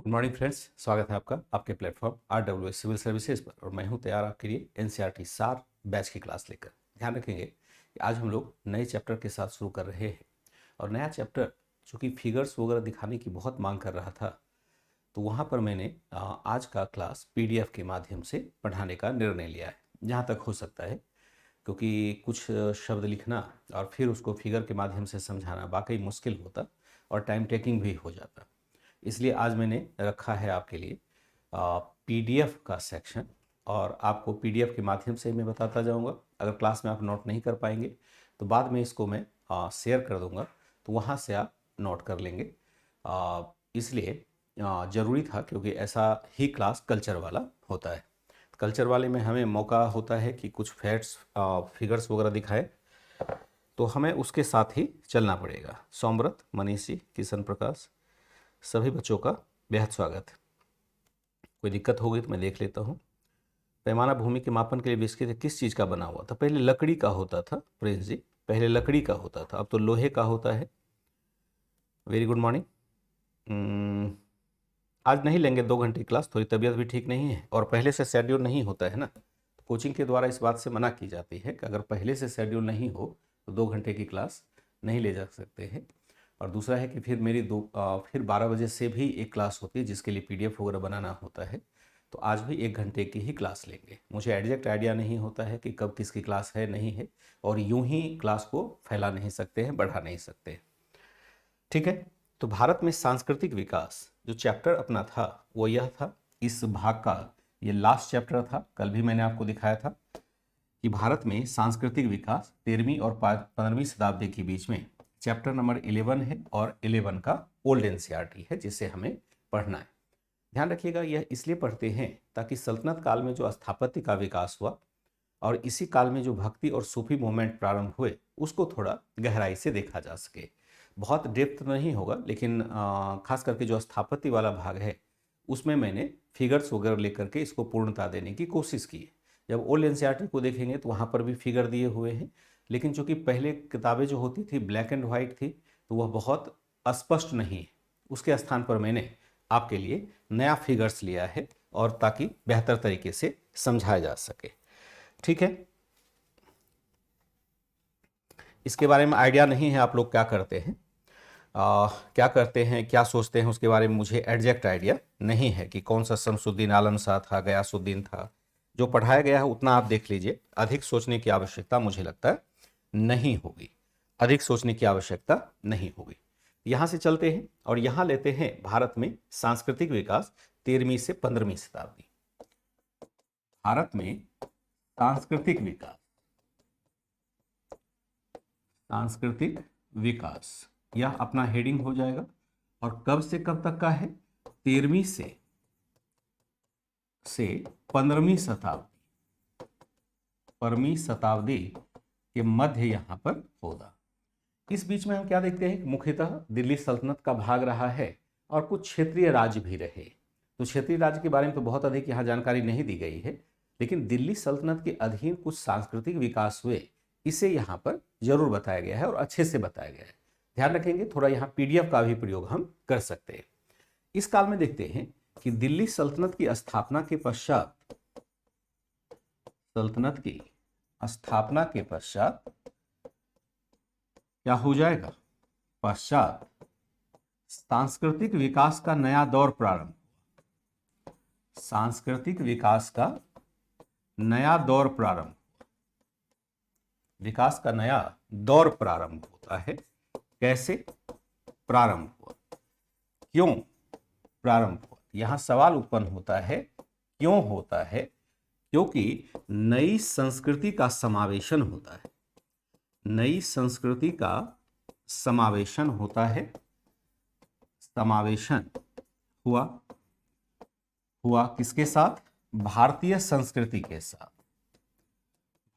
Good morning friends, स्वागत है आपका आपके प्लेटफॉर्म RWS सिविल सर्विसेज पर। और मैं हूं तैयार आपके लिए NCERT सार बैच की क्लास लेकर। ध्यान रखेंगे कि आज हम लोग नए चैप्टर के साथ शुरू कर रहे हैं। और नया चैप्टर चूँकि फिगर्स वगैरह दिखाने की बहुत मांग कर रहा था, तो वहाँ पर मैंने आज का क्लास PDF के माध्यम से पढ़ाने का निर्णय लिया है, जहाँ तक हो सकता है। क्योंकि कुछ शब्द लिखना और फिर उसको फिगर के माध्यम से समझाना वाकई मुश्किल होता और टाइम टेकिंग भी हो जाता। इसलिए आज मैंने रखा है आपके लिए PDF का सेक्शन, और आपको PDF के माध्यम से मैं बताता जाऊंगा। अगर क्लास में आप नोट नहीं कर पाएंगे तो बाद में इसको मैं शेयर कर दूंगा, तो वहाँ से आप नोट कर लेंगे। इसलिए ज़रूरी था, क्योंकि ऐसा ही क्लास कल्चर वाला होता है। कल्चर वाले में हमें मौका होता है कि कुछ फैक्ट्स फिगर्स वगैरह दिखाए, तो हमें उसके साथ ही चलना पड़ेगा। सोमव्रत, मनीषी, किशन प्रकाश, सभी बच्चों का बेहद स्वागत है। कोई दिक्कत हो गई तो मैं देख लेता हूँ। पैमाना भूमि के मापन के लिए विकसित किस चीज़ का बना हुआ था? पहले लकड़ी का होता था प्रिंस जी, पहले लकड़ी का होता था, अब तो लोहे का होता है। Very good morning. आज नहीं लेंगे 2 घंटे क्लास, थोड़ी तबीयत भी ठीक नहीं है और पहले से शेड्यूल नहीं होता है ना। कोचिंग के द्वारा इस बात से मना की जाती है कि अगर पहले से शेड्यूल नहीं हो तो 2 घंटे की क्लास नहीं ले जा सकते हैं। और दूसरा है कि फिर मेरी फिर 12 बजे से भी एक क्लास होती है जिसके लिए PDF वगैरह बनाना होता है। तो आज भी 1 घंटे की ही क्लास लेंगे। मुझे एग्जैक्ट आइडिया नहीं होता है कि कब किसकी क्लास है नहीं है, और यूं ही क्लास को फैला नहीं सकते हैं, बढ़ा नहीं सकते हैं। ठीक है, तो भारत में सांस्कृतिक विकास जो चैप्टर अपना था वो यह था। इस भाग का ये लास्ट चैप्टर था। कल भी मैंने आपको दिखाया था कि भारत में सांस्कृतिक विकास 13वीं और 15वीं शताब्दी के बीच में चैप्टर नंबर 11 है, और 11 का ओल्ड NCERT है जिसे हमें पढ़ना है। ध्यान रखिएगा, यह इसलिए पढ़ते हैं ताकि सल्तनत काल में जो स्थापत्य का विकास हुआ और इसी काल में जो भक्ति और सूफी मूवमेंट प्रारंभ हुए उसको थोड़ा गहराई से देखा जा सके। बहुत डेप्थ नहीं होगा, लेकिन खास करके जो स्थापत्य वाला भाग है उसमें मैंने फिगर्स वगैरह लेकर के इसको पूर्णता देने की कोशिश की है। जब ओल्ड NCERT को देखेंगे तो वहाँ पर भी फिगर दिए हुए हैं, लेकिन चूंकि पहले किताबें जो होती थी ब्लैक एंड वाइट थी तो वह बहुत स्पष्ट नहीं है। उसके स्थान पर मैंने आपके लिए नया फिगर्स लिया है, और ताकि बेहतर तरीके से समझाया जा सके। ठीक है, इसके बारे में आइडिया नहीं है आप लोग क्या करते हैं, क्या करते हैं, क्या सोचते हैं, उसके बारे में मुझे एग्जैक्ट आइडिया नहीं है कि कौन सा शमसुद्दीन आलम शाह था, गयासुद्दीन था। जो पढ़ाया गया है उतना आप देख लीजिए। अधिक सोचने की आवश्यकता मुझे लगता है नहीं होगी, अधिक सोचने की आवश्यकता नहीं होगी। यहाँ से चलते हैं और यहाँ लेते हैं भारत में सांस्कृतिक विकास 13वीं से 15वीं शताब्दी। भारत में सांस्कृतिक विकास, सांस्कृतिक विकास यह अपना हेडिंग हो जाएगा। और कब से कब तक का है? 13वीं से 15वीं शताब्दी, 15वीं शताब्दी के मध्य यहां पर होगा। इस बीच में हम क्या देखते हैं? मुख्यतः दिल्ली सल्तनत का भाग रहा है और कुछ क्षेत्रीय राज्य भी रहे। तो क्षेत्रीय राज्य के बारे में तो बहुत अधिक यहाँ जानकारी नहीं दी गई है, लेकिन दिल्ली सल्तनत के अधीन कुछ सांस्कृतिक विकास हुए, इसे यहाँ पर जरूर बताया गया है और अच्छे से बताया गया है। ध्यान रखेंगे, थोड़ा यहाँ PDF का भी प्रयोग हम कर सकते हैं। इस काल में देखते हैं कि दिल्ली सल्तनत की स्थापना के पश्चात, सल्तनत की स्थापना के पश्चात क्या हो जाएगा? पश्चात सांस्कृतिक विकास का नया दौर प्रारंभ। सांस्कृतिक विकास का नया दौर प्रारंभ, विकास का नया दौर प्रारंभ होता है। कैसे प्रारंभ हुआ, क्यों प्रारंभ हुआ? यहां सवाल उत्पन्न होता है, क्यों होता है? क्योंकि नई संस्कृति का समावेशन होता है। नई संस्कृति का समावेशन होता है। समावेशन हुआ किसके साथ? भारतीय संस्कृति के साथ।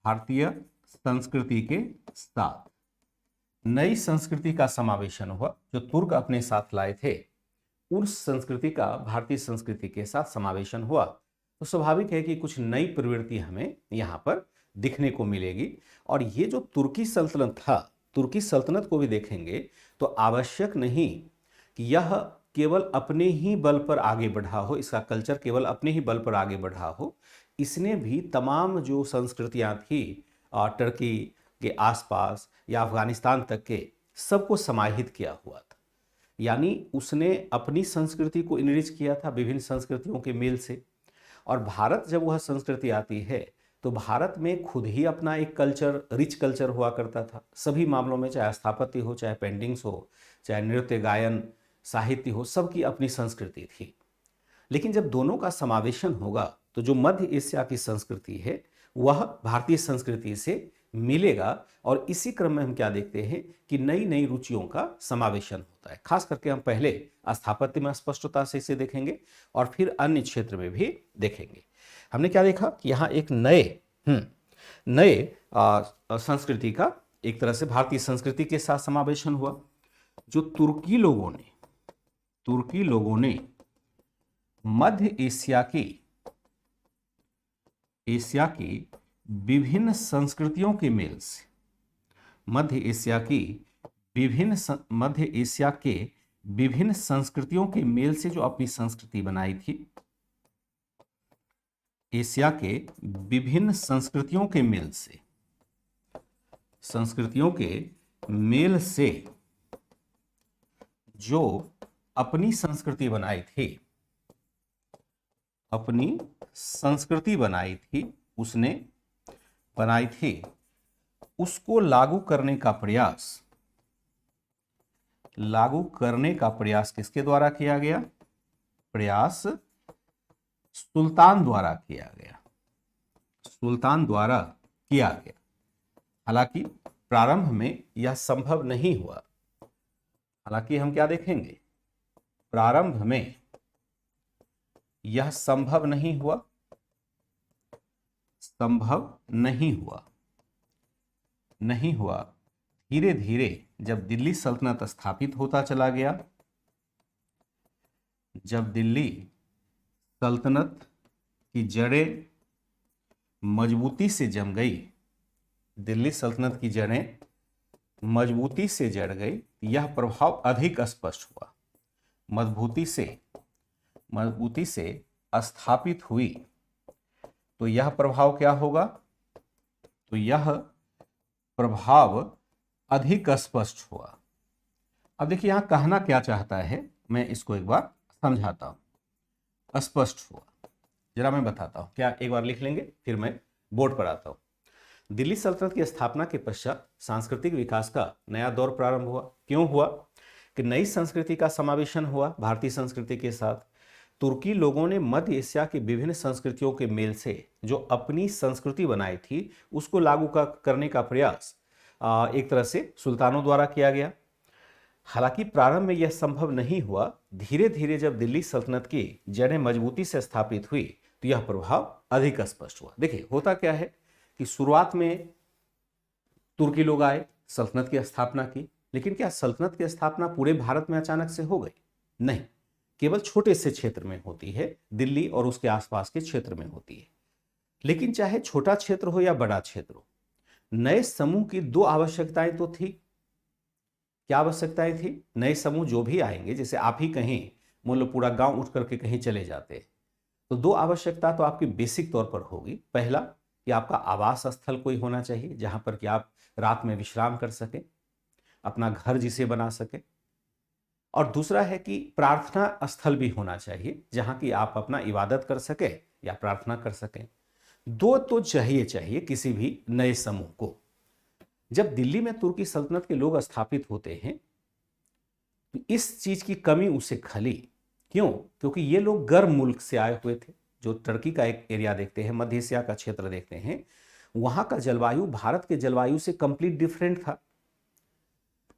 भारतीय संस्कृति के साथ नई संस्कृति का समावेशन हुआ। जो तुर्क अपने साथ लाए थे, उस संस्कृति का भारतीय संस्कृति के साथ समावेशन हुआ। तो स्वाभाविक है कि कुछ नई प्रवृत्ति हमें यहाँ पर दिखने को मिलेगी। और ये जो तुर्की सल्तनत था, तुर्की सल्तनत को भी देखेंगे तो आवश्यक नहीं कि यह केवल अपने ही बल पर आगे बढ़ा हो, इसका कल्चर केवल अपने ही बल पर आगे बढ़ा हो, इसने भी तमाम जो संस्कृतियां थी टर्की के आसपास या अफगानिस्तान तक के सबको समाहित किया हुआ था। यानी उसने अपनी संस्कृति को इनरिच किया था विभिन्न संस्कृतियों के मेल से। और भारत जब वह संस्कृति आती है तो भारत में खुद ही अपना एक कल्चर, रिच कल्चर हुआ करता था सभी मामलों में, चाहे स्थापत्य हो, चाहे पेंटिंग्स हो, चाहे नृत्य गायन साहित्य हो, सबकी अपनी संस्कृति थी। लेकिन जब दोनों का समावेशन होगा तो जो मध्य एशिया की संस्कृति है वह भारतीय संस्कृति से मिलेगा। और इसी क्रम में हम क्या देखते हैं कि नई नई रुचियों का समावेशन होता है। खास करके हम पहले स्थापत्य में स्पष्टता से इसे देखेंगे और फिर अन्य क्षेत्र में भी देखेंगे। हमने क्या देखा कि यहाँ एक नए संस्कृति का एक तरह से भारतीय संस्कृति के साथ समावेशन हुआ। जो तुर्की लोगों ने मध्य एशिया की विभिन्न संस्कृतियों के मेल से, मध्य एशिया के विभिन्न संस्कृतियों के मेल से जो अपनी संस्कृति बनाई थी, एशिया के विभिन्न संस्कृतियों के मेल से जो अपनी संस्कृति बनाई थी, उसको लागू करने का प्रयास किसके द्वारा किया गया? प्रयास सुल्तान द्वारा किया गया। हालांकि प्रारंभ में यह संभव नहीं हुआ। हालांकि हम क्या देखेंगे, प्रारंभ में यह संभव नहीं हुआ। धीरे धीरे जब दिल्ली सल्तनत स्थापित होता चला गया, जब दिल्ली सल्तनत की जड़ें मजबूती से जम गई, यह प्रभाव अधिक स्पष्ट हुआ। मजबूती से स्थापित हुई तो यह प्रभाव क्या होगा? तो यह प्रभाव अधिक स्पष्ट हुआ। अब देखिए यहां कहना क्या चाहता है, मैं इसको एक बार समझाता हूं। स्पष्ट हुआ जरा मैं बताता हूं, क्या एक बार लिख लेंगे फिर मैं बोर्ड पर आता हूं। दिल्ली सल्तनत की स्थापना के पश्चात सांस्कृतिक विकास का नया दौर प्रारंभ हुआ। क्यों हुआ? कि नई संस्कृति का समावेशन हुआ भारतीय संस्कृति के साथ। तुर्की लोगों ने मध्य एशिया की विभिन्न संस्कृतियों के मेल से जो अपनी संस्कृति बनाई थी उसको लागू करने का प्रयास एक तरह से सुल्तानों द्वारा किया गया। हालांकि प्रारंभ में यह संभव नहीं हुआ। धीरे धीरे जब दिल्ली सल्तनत की जड़ें मजबूती से स्थापित हुई तो यह प्रभाव अधिक स्पष्ट हुआ। देखिए होता क्या है कि शुरुआत में तुर्की लोग आए, सल्तनत की स्थापना की, लेकिन क्या सल्तनत की स्थापना पूरे भारत में अचानक से हो गई? नहीं, केवल छोटे से क्षेत्र में होती है, दिल्ली और उसके आसपास के क्षेत्र में होती है। लेकिन चाहे छोटा क्षेत्र हो या बड़ा क्षेत्र हो, नए समूह की दो आवश्यकताएं तो थी। क्या आवश्यकताएं थी? नए समूह जो भी आएंगे, जैसे आप ही कहीं मान लो पूरा गांव उठ करके कहीं चले जाते हैं, तो दो आवश्यकता तो आपकी बेसिक तौर पर होगी। पहला कि आपका आवास स्थल कोई होना चाहिए जहां पर कि आप रात में विश्राम कर सकें, अपना घर जिसे बना सकें। और दूसरा है कि प्रार्थना स्थल भी होना चाहिए जहां की आप अपना इबादत कर सके या प्रार्थना कर सकें। दो तो चाहिए किसी भी नए समूह को। जब दिल्ली में तुर्की सल्तनत के लोग स्थापित होते हैं तो इस चीज की कमी उसे खली। क्यों? क्योंकि ये लोग गर्म मुल्क से आए हुए थे। जो टर्की का एक एरिया देखते हैं, मध्य एशिया का क्षेत्र देखते हैं, वहां का जलवायु भारत के जलवायु से कंप्लीट डिफरेंट था।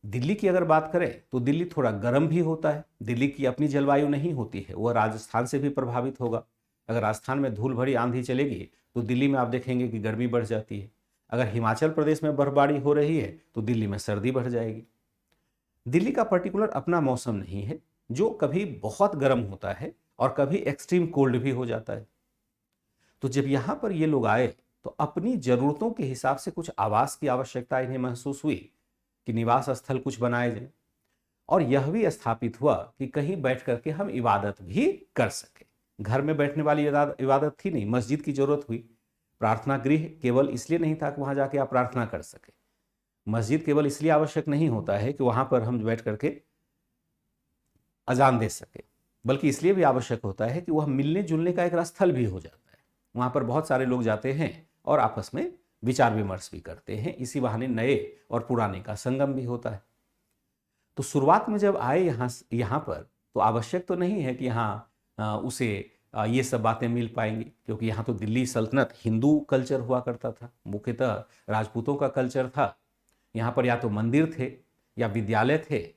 दिल्ली की अगर बात करें तो दिल्ली थोड़ा गर्म भी होता है, दिल्ली की अपनी जलवायु नहीं होती है, वह राजस्थान से भी प्रभावित होगा। अगर राजस्थान में धूल भरी आंधी चलेगी तो दिल्ली में आप देखेंगे कि गर्मी बढ़ जाती है। अगर हिमाचल प्रदेश में बर्फबारी हो रही है तो दिल्ली में सर्दी बढ़ जाएगी। दिल्ली का पर्टिकुलर अपना मौसम नहीं है, जो कभी बहुत गर्म होता है और कभी एक्सट्रीम कोल्ड भी हो जाता है। तो जब यहां पर ये लोग आए तो अपनी जरूरतों के हिसाब से कुछ आवास की आवश्यकता इन्हें महसूस हुई कि निवास स्थल कुछ बनाए जाए। और यह भी स्थापित हुआ कि कहीं बैठ करके हम इबादत भी कर सके। घर में बैठने वाली इबादत थी नहीं, मस्जिद की जरूरत हुई। प्रार्थना गृह केवल इसलिए नहीं था कि वहां जाके आप प्रार्थना कर सके। मस्जिद केवल इसलिए आवश्यक नहीं होता है कि वहां पर हम बैठ करके अजान दे सके, बल्कि इसलिए भी आवश्यक होता है कि वह मिलने जुलने का एक स्थल भी हो जाता है। वहां पर बहुत सारे लोग जाते हैं और आपस में विचार विमर्श भी करते हैं। इसी बहाने नए और पुराने का संगम भी होता है। तो शुरुआत में जब आए यहाँ पर तो आवश्यक तो नहीं है कि यहाँ उसे ये सब बातें मिल पाएंगी, क्योंकि यहाँ तो दिल्ली सल्तनत हिंदू कल्चर हुआ करता था, मुख्यतः राजपूतों का कल्चर था। यहाँ पर या तो मंदिर थे या विद्यालय थे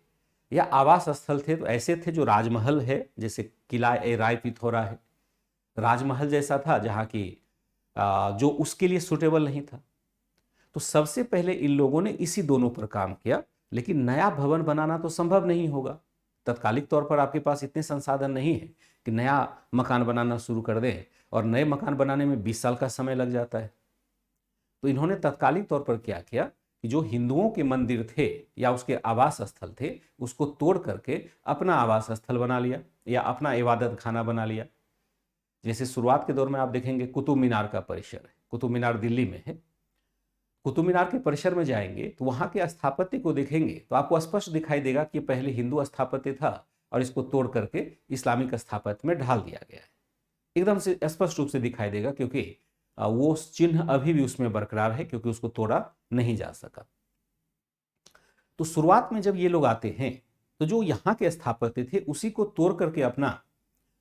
या आवास स्थल थे। तो ऐसे थे जो राजमहल है, जैसे किला ए राय पिथौरा है, राजमहल जैसा था जहाँ की जो उसके लिए सुटेबल नहीं था। तो सबसे पहले इन लोगों ने इसी दोनों पर काम किया। लेकिन नया भवन बनाना तो संभव नहीं होगा, तत्कालिक तौर पर आपके पास इतने संसाधन नहीं है कि नया मकान बनाना शुरू कर दें, और नए मकान बनाने में 20 साल का समय लग जाता है। तो इन्होंने तत्कालिक तौर पर क्या किया कि जो हिंदुओं के मंदिर थे या उसके आवास स्थल थे, उसको तोड़ करके अपना आवास स्थल बना लिया या अपना इबादत खाना बना लिया। जैसे शुरुआत के दौर में आप देखेंगे कुतुब मीनार का परिसर है, कुतुब मीनार दिल्ली में है। कुतुब मीनार के परिसर में जाएंगे तो वहां के स्थापत्य को देखेंगे तो आपको स्पष्ट दिखाई देगा कि पहले हिंदू स्थापत्य था और इसको तोड़ करके इस्लामिक स्थापत्य में ढाल दिया गया है। एकदम से स्पष्ट रूप से दिखाई देगा, क्योंकि वो चिन्ह अभी भी उसमें बरकरार है, क्योंकि उसको तोड़ा नहीं जा सका। तो शुरुआत में जब ये लोग आते हैं तो जो यहाँ के स्थापत्य थे उसी को तोड़ करके अपना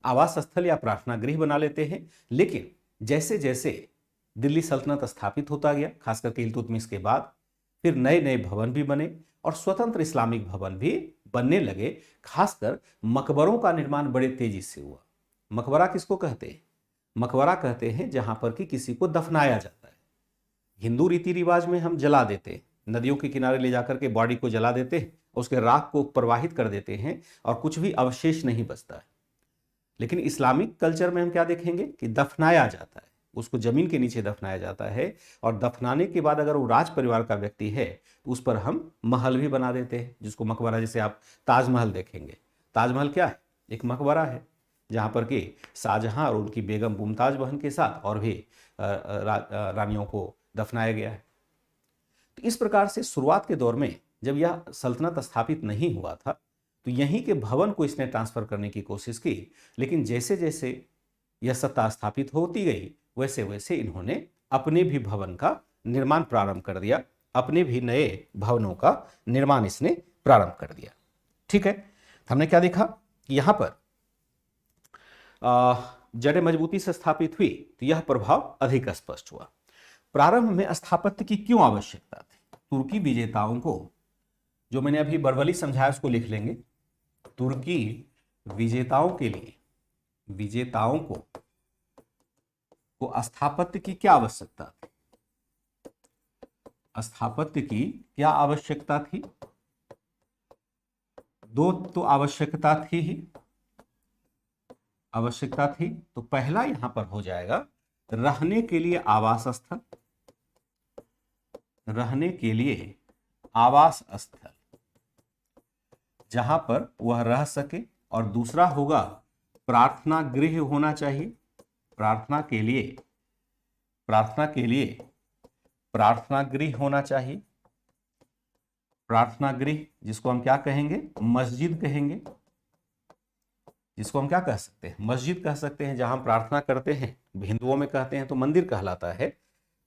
आवास स्थल या प्रार्थना गृह बना लेते हैं। लेकिन जैसे जैसे दिल्ली सल्तनत स्थापित होता गया, खास करके इल्तुतमिश के बाद, फिर नए नए भवन भी बने और स्वतंत्र इस्लामिक भवन भी बनने लगे। खासकर मकबरों का निर्माण बड़े तेजी से हुआ। मकबरा किसको कहते हैं? मकबरा कहते हैं जहां पर कि किसी को दफनाया जाता है। हिंदू रीति रिवाज में हम जला देते हैं, नदियों के किनारे ले जाकर के बॉडी को जला देते हैं, उसके राख को प्रवाहित कर देते हैं और कुछ भी अवशेष नहीं बचता है। लेकिन इस्लामिक कल्चर में हम क्या देखेंगे कि दफनाया जाता है, उसको जमीन के नीचे दफनाया जाता है। और दफनाने के बाद अगर वो राज परिवार का व्यक्ति है तो उस पर हम महल भी बना देते हैं, जिसको मकबरा, जैसे आप ताजमहल देखेंगे। ताजमहल क्या है? एक मकबरा है जहां पर कि शाहजहां और उनकी बेगम मुमताज बहन के साथ और भी रानियों को दफनाया गया है। तो इस प्रकार से शुरुआत के दौर में जब यह सल्तनत स्थापित नहीं हुआ था तो यहीं के भवन को इसने ट्रांसफर करने की कोशिश की। लेकिन जैसे जैसे यह सत्ता स्थापित होती गई वैसे वैसे इन्होंने अपने भी भवन का निर्माण प्रारंभ कर दिया, अपने भी नए भवनों का निर्माण इसने प्रारंभ कर दिया। ठीक है, हमने क्या देखा कि यहां पर जड़ें मजबूती से स्थापित हुई तो यह प्रभाव अधिक स्पष्ट हुआ। प्रारंभ में स्थापत्य की क्यों आवश्यकता थी? तुर्की विजेताओं को, जो मैंने अभी बर्बली समझाया उसको लिख लेंगे। तुर्की विजेताओं के लिए, विजेताओं को स्थापत्य की क्या आवश्यकता थी? स्थापत्य की क्या आवश्यकता थी? दो तो आवश्यकता थी ही, आवश्यकता थी। तो पहला यहां पर हो जाएगा रहने के लिए आवास स्थल, रहने के लिए आवास स्थल जहां पर वह रह सके। और दूसरा होगा प्रार्थना गृह होना चाहिए, प्रार्थना के लिए, प्रार्थना के लिए प्रार्थना गृह होना चाहिए। प्रार्थना गृह जिसको हम क्या कहेंगे? मस्जिद कहेंगे। जिसको हम क्या कह सकते हैं? मस्जिद कह सकते हैं, जहां हम प्रार्थना करते हैं। हिंदुओं में कहते हैं तो मंदिर कहलाता है,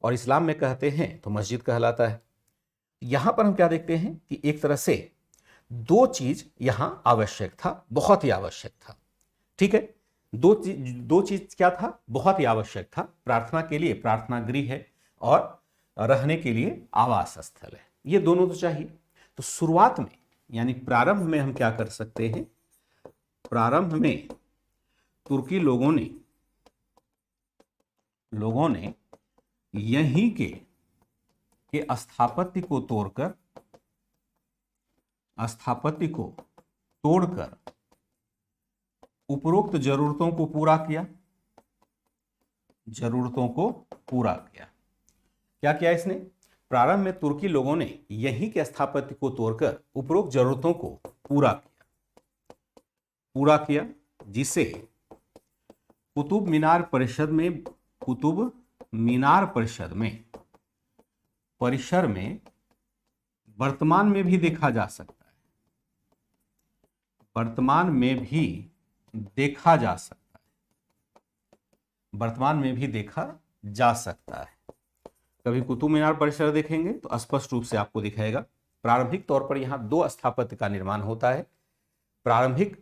और इस्लाम में कहते हैं तो मस्जिद कहलाता है। यहां पर हम क्या देखते हैं कि एक तरह से दो चीज यहां आवश्यक था, बहुत ही आवश्यक था। ठीक है, दो चीज क्या था? बहुत ही आवश्यक था। प्रार्थना के लिए प्रार्थना गृह है और रहने के लिए आवास स्थल है, ये दोनों तो चाहिए। तो शुरुआत में यानी प्रारंभ में हम क्या कर सकते हैं? प्रारंभ में तुर्की लोगों ने यहीं के स्थापत्य को तोड़कर उपरोक्त जरूरतों को पूरा किया, क्या किया इसने? प्रारंभ में तुर्की लोगों ने यहीं के स्थापत्य को तोड़कर उपरोक्त जरूरतों को पूरा किया, जिसे कुतुब मीनार परिसर में वर्तमान में भी देखा जा सकता है, वर्तमान में भी देखा जा सकता है। कभी कुतुब मीनार परिसर देखेंगे तो स्पष्ट रूप से आपको दिखाएगा। प्रारंभिक तौर पर यहाँ 2 स्थापत्य का निर्माण होता है। प्रारंभिक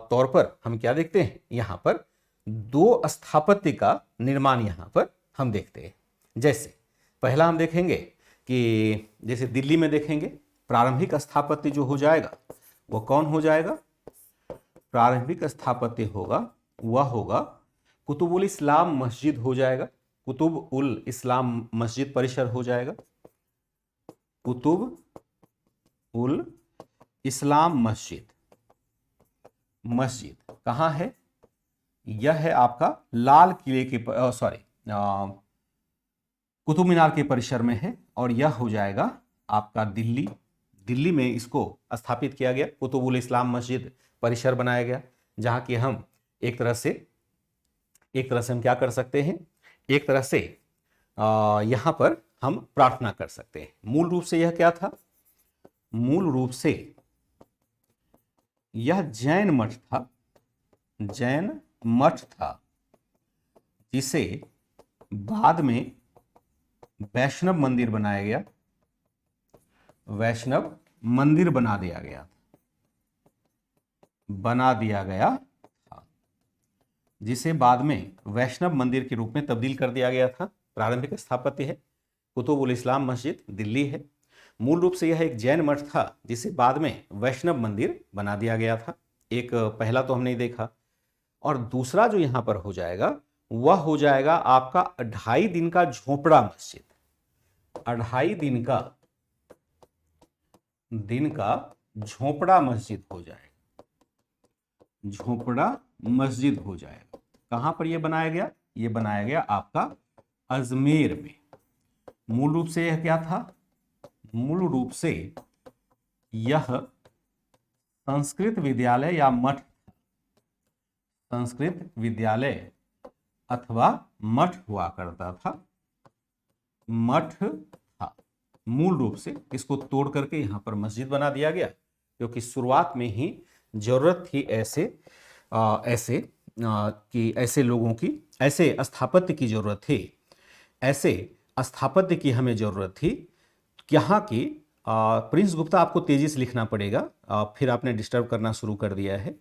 तौर पर हम क्या देखते हैं, यहाँ पर 2 स्थापत्य का निर्माण यहाँ पर हम देखते हैं। जैसे पहला हम देखेंगे कि जैसे दिल्ली में देखेंगे, प्रारंभिक स्थापत्य जो हो जाएगा वो कौन हो जाएगा, प्रारंभिक स्थापत्य होगा वह होगा कुतुब उल इस्लाम मस्जिद हो जाएगा, कुतुब उल इस्लाम मस्जिद परिसर हो जाएगा। कुतुब उल इस्लाम मस्जिद कहाँ है, यह है आपका लाल किले के कुतुब मीनार के परिसर में है, और यह हो जाएगा आपका दिल्ली में इसको स्थापित किया गया, कुतुब उल इस्लाम मस्जिद परिसर बनाया गया, जहां कि हम एक तरह से हम क्या कर सकते हैं, एक तरह से यहां पर हम प्रार्थना कर सकते हैं। मूल रूप से यह क्या था, मूल रूप से यह जैन मठ था, जिसे बाद में वैष्णव मंदिर बनाया गया, वैष्णव मंदिर बना दिया गया था, जिसे बाद में वैष्णव मंदिर के रूप में तब्दील कर दिया गया था। प्रारंभिक स्थापत्य है, कुतुब उल इस्लाम मस्जिद दिल्ली है। मूल रूप से यह एक जैन मठ था, जिसे बाद में वैष्णव मंदिर बना दिया गया था। एक पहला तो हमने देखा, और दूसरा जो यहां पर हो जाएगा वह हो जाएगा आपका 2.5 दिन का झोपड़ा मस्जिद, 2.5 दिन का झोपड़ा मस्जिद हो जाएगा, झोपड़ा मस्जिद हो जाएगा। कहां पर यह बनाया गया, यह बनाया गया आपका अजमेर में। मूल रूप से यह क्या था, मूल रूप से यह संस्कृत विद्यालय या मठ, संस्कृत विद्यालय अथवा मठ हुआ करता था, मठ था। मूल रूप से इसको तोड़ करके यहां पर मस्जिद बना दिया गया, क्योंकि शुरुआत में ही जरूरत थी ऐसे लोगों की, ऐसे स्थापत्य की जरूरत थी, ऐसे स्थापत्य की हमें जरूरत थी। यहाँ की प्रिंस गुप्ता आपको तेजी से लिखना पड़ेगा, फिर आपने डिस्टर्ब करना शुरू कर दिया है,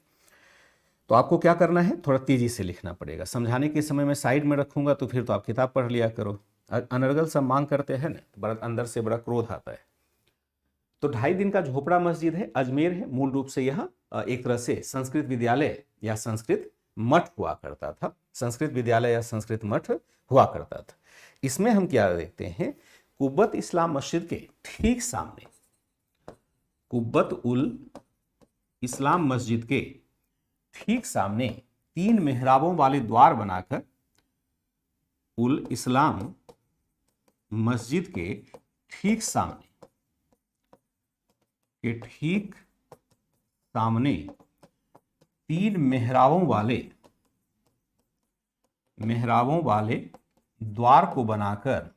तो आपको क्या करना है, थोड़ा तेजी से लिखना पड़ेगा। समझाने के समय मैं साइड में रखूंगा तो फिर तो आप किताब पढ़ लिया करो। अनर्गल सब मांग करते हैं ना, बड़ा अंदर से बड़ा क्रोध आता है। तो 2.5 दिन का झोपड़ा मस्जिद है, अजमेर है। मूल रूप से यह एक तरह से संस्कृत विद्यालय या संस्कृत मठ हुआ करता था, संस्कृत विद्यालय या संस्कृत मठ हुआ करता था। इसमें हम क्या देखते हैं, कुब्बत इस्लाम मस्जिद के ठीक सामने, कुब्बत उल इस्लाम मस्जिद के ठीक सामने 3 मेहराबों वाले द्वार बनाकर उल इस्लाम मस्जिद के ठीक सामने 3 मेहराबों वाले द्वार को बनाकर,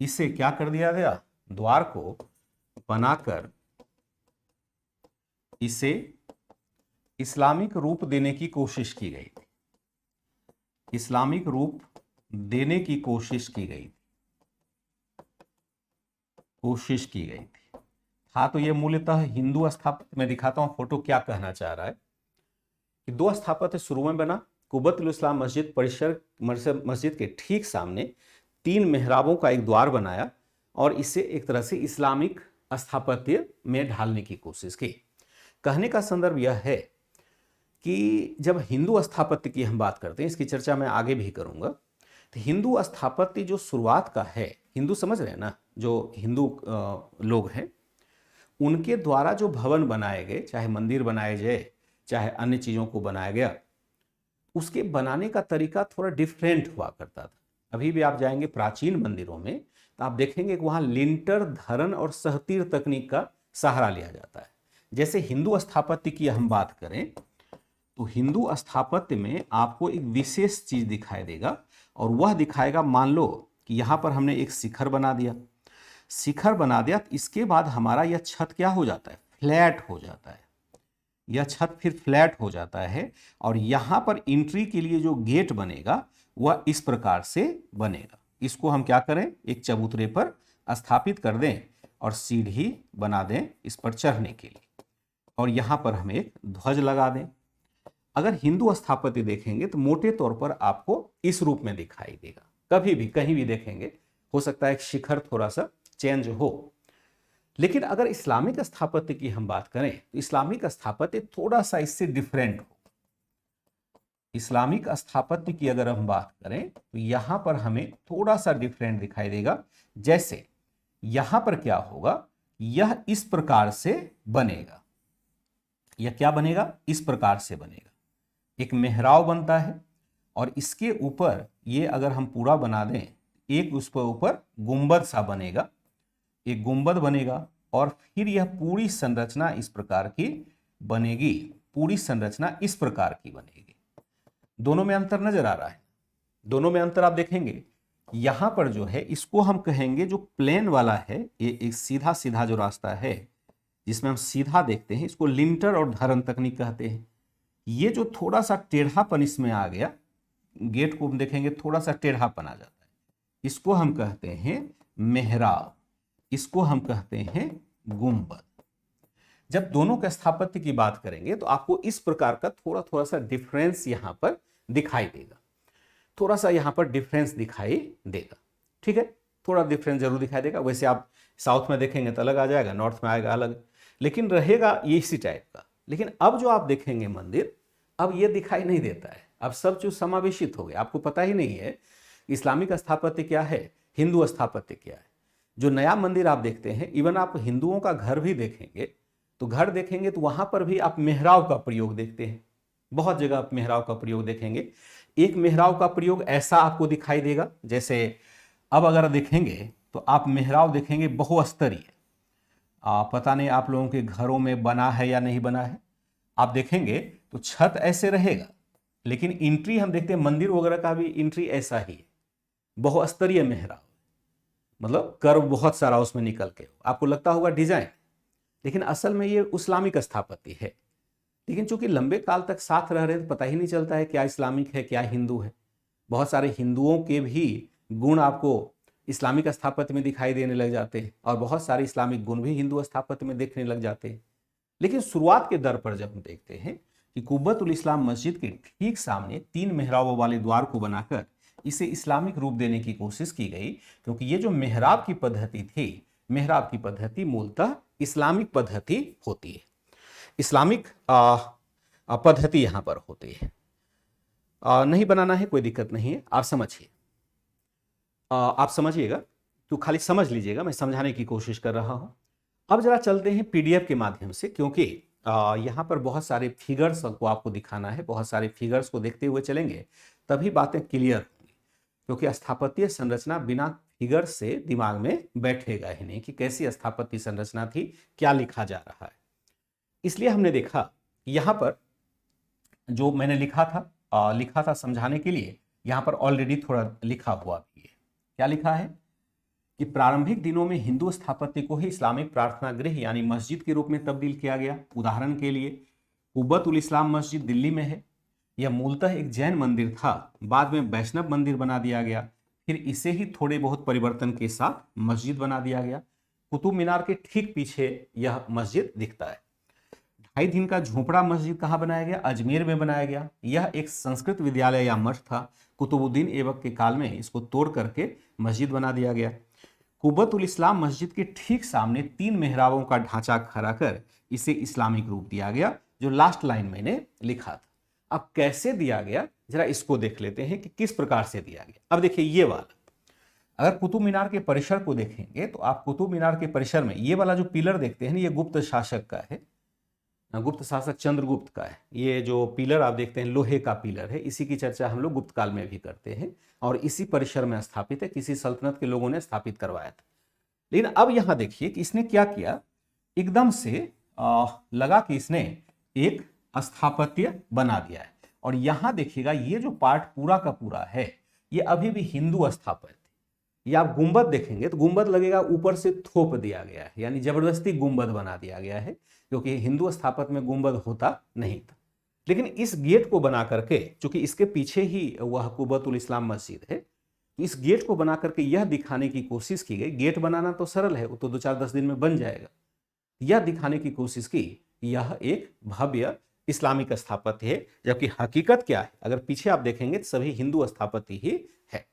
इसे क्या कर दिया गया, द्वार को बनाकर इसे इस्लामिक रूप देने की कोशिश की गई थी, इस्लामिक रूप देने की कोशिश की गई थी। था तो ये मूलतः हिंदू स्थापत्य। मैं दिखाता हूं फोटो क्या कहना चाह रहा है कि 2 स्थापत्य शुरू में बना, कुब्बत उल इस्लाम मस्जिद परिसर मस्जिद के ठीक सामने 3 मेहराबों का एक द्वार बनाया और इसे एक तरह से इस्लामिक स्थापत्य में ढालने की कोशिश की। कहने का संदर्भ यह है कि जब हिंदू स्थापत्य की हम बात करते हैं, इसकी चर्चा मैं आगे भी करूंगा, तो हिंदू स्थापत्य जो शुरुआत का है, हिंदू समझ रहे हैं ना, जो हिंदू लोग हैं उनके द्वारा जो भवन बनाए गए, चाहे मंदिर बनाए जाए चाहे अन्य चीज़ों को बनाया गया, उसके बनाने का तरीका थोड़ा डिफरेंट हुआ करता था। अभी भी आप जाएंगे प्राचीन मंदिरों में तो आप देखेंगे कि वहाँ लिंटर, धरन और सहतीर तकनीक का सहारा लिया जाता है। जैसे हिंदू स्थापत्य की हम बात करें तो हिंदू स्थापत्य में आपको एक विशेष चीज दिखाई देगा, और वह दिखाएगा, मान लो कि यहां पर हमने एक शिखर बना दिया, शिखर बना दिया, तो इसके बाद हमारा यह छत क्या हो जाता है, फ्लैट हो जाता है। यह छत फिर फ्लैट हो जाता है, और यहां पर एंट्री के लिए जो गेट बनेगा वह इस प्रकार से बनेगा। इसको हम क्या करें, एक चबूतरे पर स्थापित कर दें और सीढ़ी बना दें इस पर चढ़ने के लिए, और यहां पर हम एक ध्वज लगा दें। अगर हिंदू स्थापत्य देखेंगे तो मोटे तौर पर आपको इस रूप में दिखाई देगा। कभी भी कहीं भी देखेंगे, हो सकता है एक शिखर थोड़ा सा चेंज हो। लेकिन अगर इस्लामिक स्थापत्य की हम बात करें तो इस्लामिक स्थापत्य थोड़ा सा इससे डिफरेंट हो। इस्लामिक स्थापत्य की अगर हम बात करें तो यहां पर हमें थोड़ा सा डिफरेंट दिखाई देगा। जैसे यहां पर क्या होगा, यह इस प्रकार से बनेगा। यह क्या बनेगा, इस प्रकार से बनेगा। एक मेहराब बनता है, और इसके ऊपर ये अगर हम पूरा बना दें, एक उस पर ऊपर गुंबद सा बनेगा, एक गुंबद बनेगा, और फिर यह पूरी संरचना इस प्रकार की बनेगी। पूरी संरचना इस प्रकार की बनेगी। दोनों में अंतर नजर आ रहा है। दोनों में अंतर आप देखेंगे, यहां पर जो है इसको हम कहेंगे, जो प्लेन वाला है, ये एक सीधा सीधा जो रास्ता है जिसमें हम सीधा देखते हैं, इसको लिंटर और धरन तकनीक कहते हैं। ये जो थोड़ा सा टेढ़ापन इसमें आ गया, गेट को हम देखेंगे थोड़ा सा टेढ़ापन आ जाता है, इसको हम कहते हैं मेहराब, इसको हम कहते हैं गुंबद। जब दोनों के स्थापत्य की बात करेंगे तो आपको इस प्रकार का थोड़ा थोड़ा सा डिफरेंस यहां पर दिखाई देगा। थोड़ा सा यहां पर डिफरेंस दिखाई देगा, ठीक है, थोड़ा डिफरेंस जरूर दिखाई देगा। वैसे आप साउथ में देखेंगे तो अलग आ जाएगा, नॉर्थ में आएगा अलग, लेकिन रहेगा ये इसी टाइप का। लेकिन अब जो आप देखेंगे मंदिर, अब ये दिखाई नहीं देता है। अब सब चीज समावेशित हो गया, आपको पता ही नहीं है इस्लामिक स्थापत्य क्या है, हिंदू स्थापत्य क्या है। जो नया मंदिर आप देखते हैं, इवन आप हिंदुओं का घर भी देखेंगे तो घर देखेंगे तो वहां पर भी आप मेहराब का प्रयोग देखते हैं। बहुत जगह आप मेहराब का प्रयोग देखेंगे। एक मेहराब का प्रयोग ऐसा आपको दिखाई देगा, जैसे अब अगर देखेंगे तो आप मेहराब देखेंगे बहुस्तरीय। पता नहीं आप लोगों के घरों में बना है या नहीं बना है। आप देखेंगे तो छत ऐसे रहेगा, लेकिन एंट्री हम देखते हैं मंदिर वगैरह का भी एंट्री ऐसा ही है, बहुस्तरीय मेहराब, मतलब कर्व बहुत सारा उसमें निकल के आपको लगता होगा डिजाइन, लेकिन असल में ये इस्लामिक स्थापत्य है। लेकिन चूंकि लंबे काल तक साथ रह रहे हैं तो पता ही नहीं चलता है क्या इस्लामिक है क्या हिंदू है। बहुत सारे हिंदुओं के भी गुण आपको इस्लामिक स्थापत्य में दिखाई देने लग जाते हैं, और बहुत सारे इस्लामिक गुण भी हिंदू स्थापत्य में देखने लग जाते हैं। लेकिन शुरुआत के दर पर जब हम देखते हैं कि कुब्बतुल इस्लाम मस्जिद के ठीक सामने 3 मेहराबों वाले द्वार को बनाकर इसे इस्लामिक रूप देने की कोशिश की गई, क्योंकि ये जो मेहराब की पद्धति थी, मेहराब की पद्धति मूलतः इस्लामिक पद्धति होती है। इस्लामिक पद्धति यहां पर होती है। नहीं बनाना है कोई दिक्कत नहीं है, आप समझिए, आप समझिएगा तो खाली समझ लीजिएगा, मैं समझाने की कोशिश कर रहा हूं। अब जरा चलते हैं पीडीएफ के माध्यम से, क्योंकि यहाँ पर बहुत सारे फिगर्स को आपको दिखाना है। बहुत सारे फिगर्स को देखते हुए चलेंगे तभी बातें क्लियर होंगी, क्योंकि स्थापत्य संरचना बिना फिगर से दिमाग में बैठेगा ही नहीं कि कैसी स्थापत्य संरचना थी, क्या लिखा जा रहा है। इसलिए हमने देखा यहाँ पर जो मैंने लिखा था समझाने के लिए, यहाँ पर ऑलरेडी थोड़ा लिखा हुआ भी है। क्या लिखा है कि प्रारंभिक दिनों में हिंदू स्थापत्य को ही इस्लामिक प्रार्थना गृह यानी मस्जिद के रूप में तब्दील किया गया। उदाहरण के लिए कुब्बतुल इस्लाम मस्जिद दिल्ली में है। यह मूलतः एक जैन मंदिर था, बाद में वैष्णव मंदिर बना दिया गया, फिर इसे ही थोड़े बहुत परिवर्तन के साथ मस्जिद बना दिया गया। कुतुब मीनार के ठीक पीछे यह मस्जिद दिखता है। 2.5 दिन का झोपड़ा मस्जिद कहाँ बनाया गया? अजमेर में बनाया गया। यह एक संस्कृत विद्यालय या मठ था। कुतुबुद्दीन ऐबक के काल में इसको तोड़ करके मस्जिद बना दिया गया। कुब्बतुल इस्लाम मस्जिद के ठीक सामने 3 मेहराबों का ढांचा खड़ा कर इसे इस्लामिक रूप दिया गया, जो लास्ट लाइन मैंने लिखा था। अब कैसे दिया गया जरा इसको देख लेते हैं कि किस प्रकार से दिया गया। अब देखिए ये वाला, अगर कुतुब मीनार के परिसर को देखेंगे तो आप कुतुब मीनार के परिसर में ये वाला जो पिलर देखते हैं ना, ये गुप्त शासक का है, गुप्त शासक चंद्रगुप्त का है। ये जो पिलर आप देखते हैं लोहे का पिलर है, इसी की चर्चा हम लोग गुप्त काल में भी करते हैं, और इसी परिसर में स्थापित है, किसी सल्तनत के लोगों ने स्थापित करवाया था। लेकिन अब यहां देखिए कि इसने क्या किया, एकदम से लगा कि इसने एक स्थापत्य बना दिया है। और यहां देखिएगा ये जो पार्ट पूरा का पूरा है ये अभी भी हिंदू स्थापत्य। ये आप गुंबद देखेंगे तो गुंबद लगेगा ऊपर से थोप दिया गया है, यानी जबरदस्ती गुंबद बना दिया गया है, क्योंकि हिंदू स्थापत्य में गुंबद होता नहीं था। लेकिन इस गेट को बना करके, चूंकि इसके पीछे ही वह कुबतुल इस्लाम मस्जिद है, इस गेट को बना करके यह दिखाने की कोशिश की गई, गेट बनाना तो सरल है, वो तो 2-4-10 दिन में बन जाएगा। यह दिखाने की कोशिश की यह एक भव्य इस्लामिक स्थापत्य है, जबकि हकीकत क्या है अगर पीछे आप देखेंगे तो सभी हिंदू स्थापत्य ही है।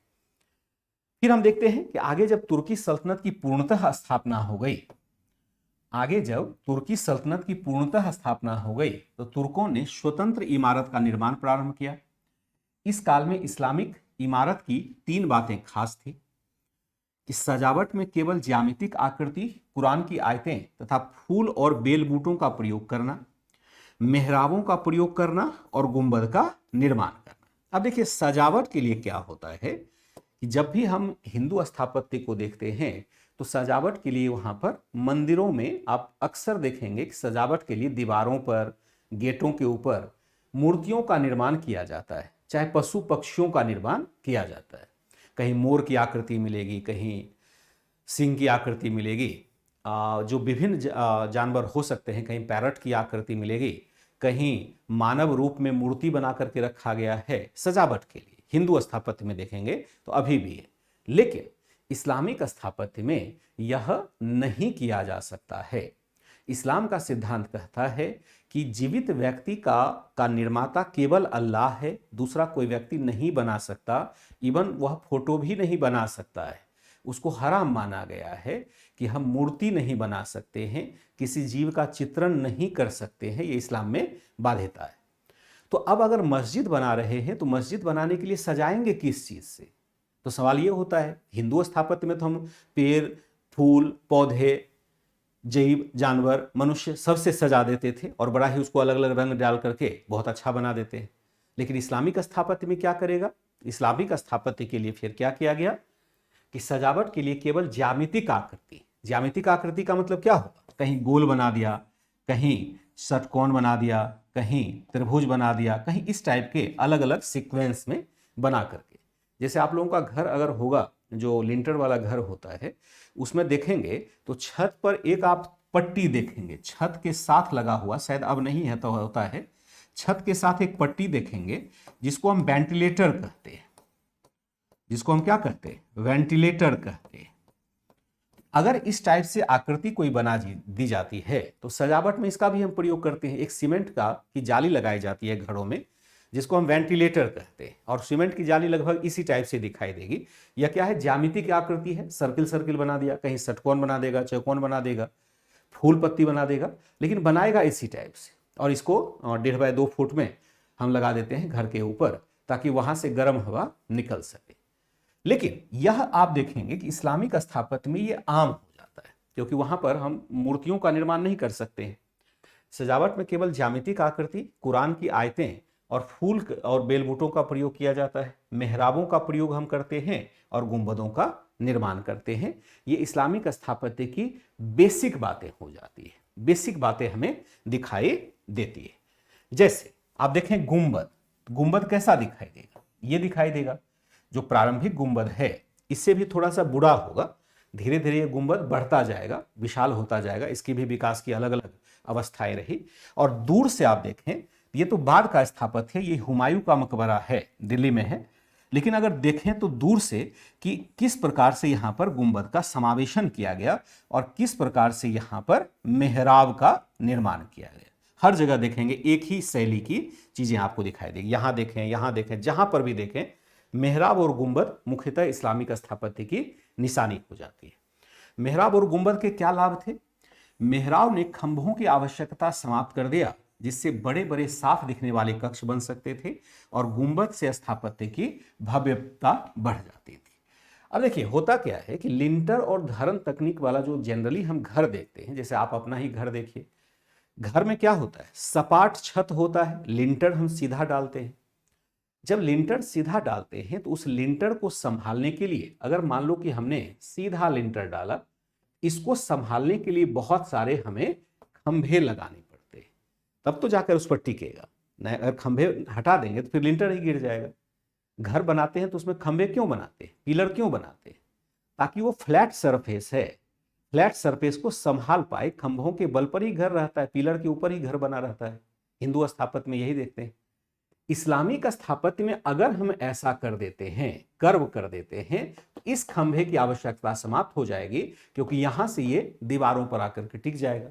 फिर हम देखते हैं कि आगे जब तुर्की सल्तनत की पूर्णतः स्थापना हो गई, आगे जब तुर्की सल्तनत की पूर्णतः स्थापना हो गई तो तुर्कों ने स्वतंत्र इमारत का निर्माण प्रारंभ किया। इस काल में इस्लामिक इमारत की 3 बातें खास थी। इस सजावट में केवल ज्यामितिक आकृति, कुरान की आयतें तथा फूल और बेल बूटों का प्रयोग करना, मेहराबों का प्रयोग करना और गुंबद का निर्माण करना। अब देखिए सजावट के लिए क्या होता है कि जब भी हम हिंदू स्थापत्य को देखते हैं तो सजावट के लिए वहां पर मंदिरों में आप अक्सर देखेंगे कि सजावट के लिए दीवारों पर, गेटों के ऊपर मूर्तियों का निर्माण किया जाता है, चाहे पशु पक्षियों का निर्माण किया जाता है। कहीं मोर की आकृति मिलेगी, कहीं सिंह की आकृति मिलेगी, जो विभिन्न जानवर हो सकते हैं, कहीं पैरट की आकृति मिलेगी, कहीं मानव रूप में मूर्ति बना करके रखा गया है सजावट के लिए। हिंदू स्थापत्य में देखेंगे तो अभी भी है, लेकिन इस्लामिक स्थापत्य में यह नहीं किया जा सकता है। इस्लाम का सिद्धांत कहता है कि जीवित व्यक्ति का निर्माता केवल अल्लाह है, दूसरा कोई व्यक्ति नहीं बना सकता, इवन वह फोटो भी नहीं बना सकता है। उसको हराम माना गया है कि हम मूर्ति नहीं बना सकते हैं, किसी जीव का चित्रण नहीं कर सकते हैं, ये इस्लाम में बाध्यता है। तो अब अगर मस्जिद बना रहे हैं तो मस्जिद बनाने के लिए सजाएंगे किस चीज से? तो सवाल ये होता है, हिंदू स्थापत्य में तो हम पेड़, फूल, पौधे, जीव, जानवर, मनुष्य सबसे सजा देते थे और बड़ा ही उसको अलग अलग रंग डाल करके बहुत अच्छा बना देते हैं। लेकिन इस्लामिक स्थापत्य में क्या करेगा? इस्लामिक स्थापत्य के लिए फिर क्या किया गया कि सजावट के लिए केवल ज्यामितिक आकृति। ज्यामितिक आकृति का मतलब क्या होगा? कहीं गोल बना दिया, कहीं षटकोण बना दिया, कहीं त्रिभुज बना दिया, कहीं इस टाइप के अलग अलग सीक्वेंस में बना करके। जैसे आप लोगों का घर अगर होगा, जो लिंटर वाला घर होता है, उसमें देखेंगे तो छत पर एक आप पट्टी देखेंगे, छत के साथ लगा हुआ, शायद अब नहीं है तो होता है, छत के साथ एक पट्टी देखेंगे जिसको हम वेंटिलेटर कहते हैं। जिसको हम क्या कहते हैं? वेंटिलेटर कहते हैं। अगर इस टाइप से आकृति कोई बना दी जाती है तो सजावट में इसका भी हम प्रयोग करते हैं। एक सीमेंट का की जाली लगाई जाती है घरों में, जिसको हम वेंटिलेटर कहते हैं, और सीमेंट की जाली लगभग इसी टाइप से दिखाई देगी। यह क्या है? ज्यामितिक आकृति है, सर्किल सर्किल बना दिया, कहीं षटकोण बना देगा, चौकोन बना देगा, फूल पत्ती बना देगा, लेकिन बनाएगा इसी टाइप से। और इसको 1.5 बाय 2 फुट में हम लगा देते हैं घर के ऊपर, ताकि वहां से गर्म हवा निकल सके। लेकिन यह आप देखेंगे कि इस्लामिक स्थापत्य में यह आम हो जाता है, क्योंकि वहां पर हम मूर्तियों का निर्माण नहीं कर सकते हैं। सजावट में केवल ज्यामितिक आकृति, कुरान की आयतें और फूल और बेलबूटों का प्रयोग किया जाता है। मेहराबों का प्रयोग हम करते हैं और गुंबदों का निर्माण करते हैं। ये इस्लामिक स्थापत्य की बेसिक बातें हो जाती है, बेसिक बातें हमें दिखाई देती है। जैसे आप देखें गुंबद, गुंबद कैसा दिखाई देगा? ये दिखाई देगा जो प्रारंभिक गुंबद है इससे भी थोड़ा सा बुरा होगा, धीरे धीरे ये गुंबद बढ़ता जाएगा, विशाल होता जाएगा, इसकी भी विकास की अलग अलग अवस्थाएं रही। और दूर से आप देखें, ये तो बाद का स्थापत्य है, ये हुमायूं का मकबरा है, दिल्ली में है। लेकिन अगर देखें तो दूर से कि किस प्रकार से यहाँ पर गुंबद का समावेशन किया गया और किस प्रकार से यहाँ पर मेहराब का निर्माण किया गया। हर जगह देखेंगे एक ही शैली की चीजें आपको दिखाई देगी। यहाँ देखें, जहां पर भी देखें, मेहराब और गुंबद मुख्यतः इस्लामिक स्थापत्य की निशानी हो जाती है। मेहराब और गुंबद के क्या लाभ थे? मेहराब ने खंभों की आवश्यकता समाप्त कर दिया, जिससे बड़े बड़े साफ दिखने वाले कक्ष बन सकते थे, और गुंबद से स्थापत्य की भव्यता बढ़ जाती थी। अब देखिए होता क्या है कि लिंटर और धरन तकनीक वाला जो जनरली हम घर देखते हैं, जैसे आप अपना ही घर देखिए, घर में क्या होता है? सपाट छत होता है, लिंटर हम सीधा डालते हैं। जब लिंटर सीधा डालते हैं तो उस लिंटर को संभालने के लिए, अगर मान लो कि हमने सीधा लिंटर डाला, इसको संभालने के लिए बहुत सारे हमें खंभे लगाने पड़ते, तब तो जाकर उस पर टिकेगा। नहीं, अगर खंभे हटा देंगे तो फिर लिंटर ही गिर जाएगा। घर बनाते हैं तो उसमें खंभे क्यों बनाते हैं, पिलर क्यों बनाते हैं? ताकि वो फ्लैट सरफेस है, फ्लैट सरफेस को संभाल पाए। खंभों के बल पर ही घर रहता है, पिलर के ऊपर ही घर बना रहता है। हिंदू स्थापत्य में यही देखते हैं। इस्लामिक स्थापत्य में अगर हम ऐसा कर देते हैं, कर्व कर देते हैं, तो इस खंभे की आवश्यकता समाप्त हो जाएगी, क्योंकि यहां से ये दीवारों पर आकर के टिक जाएगा।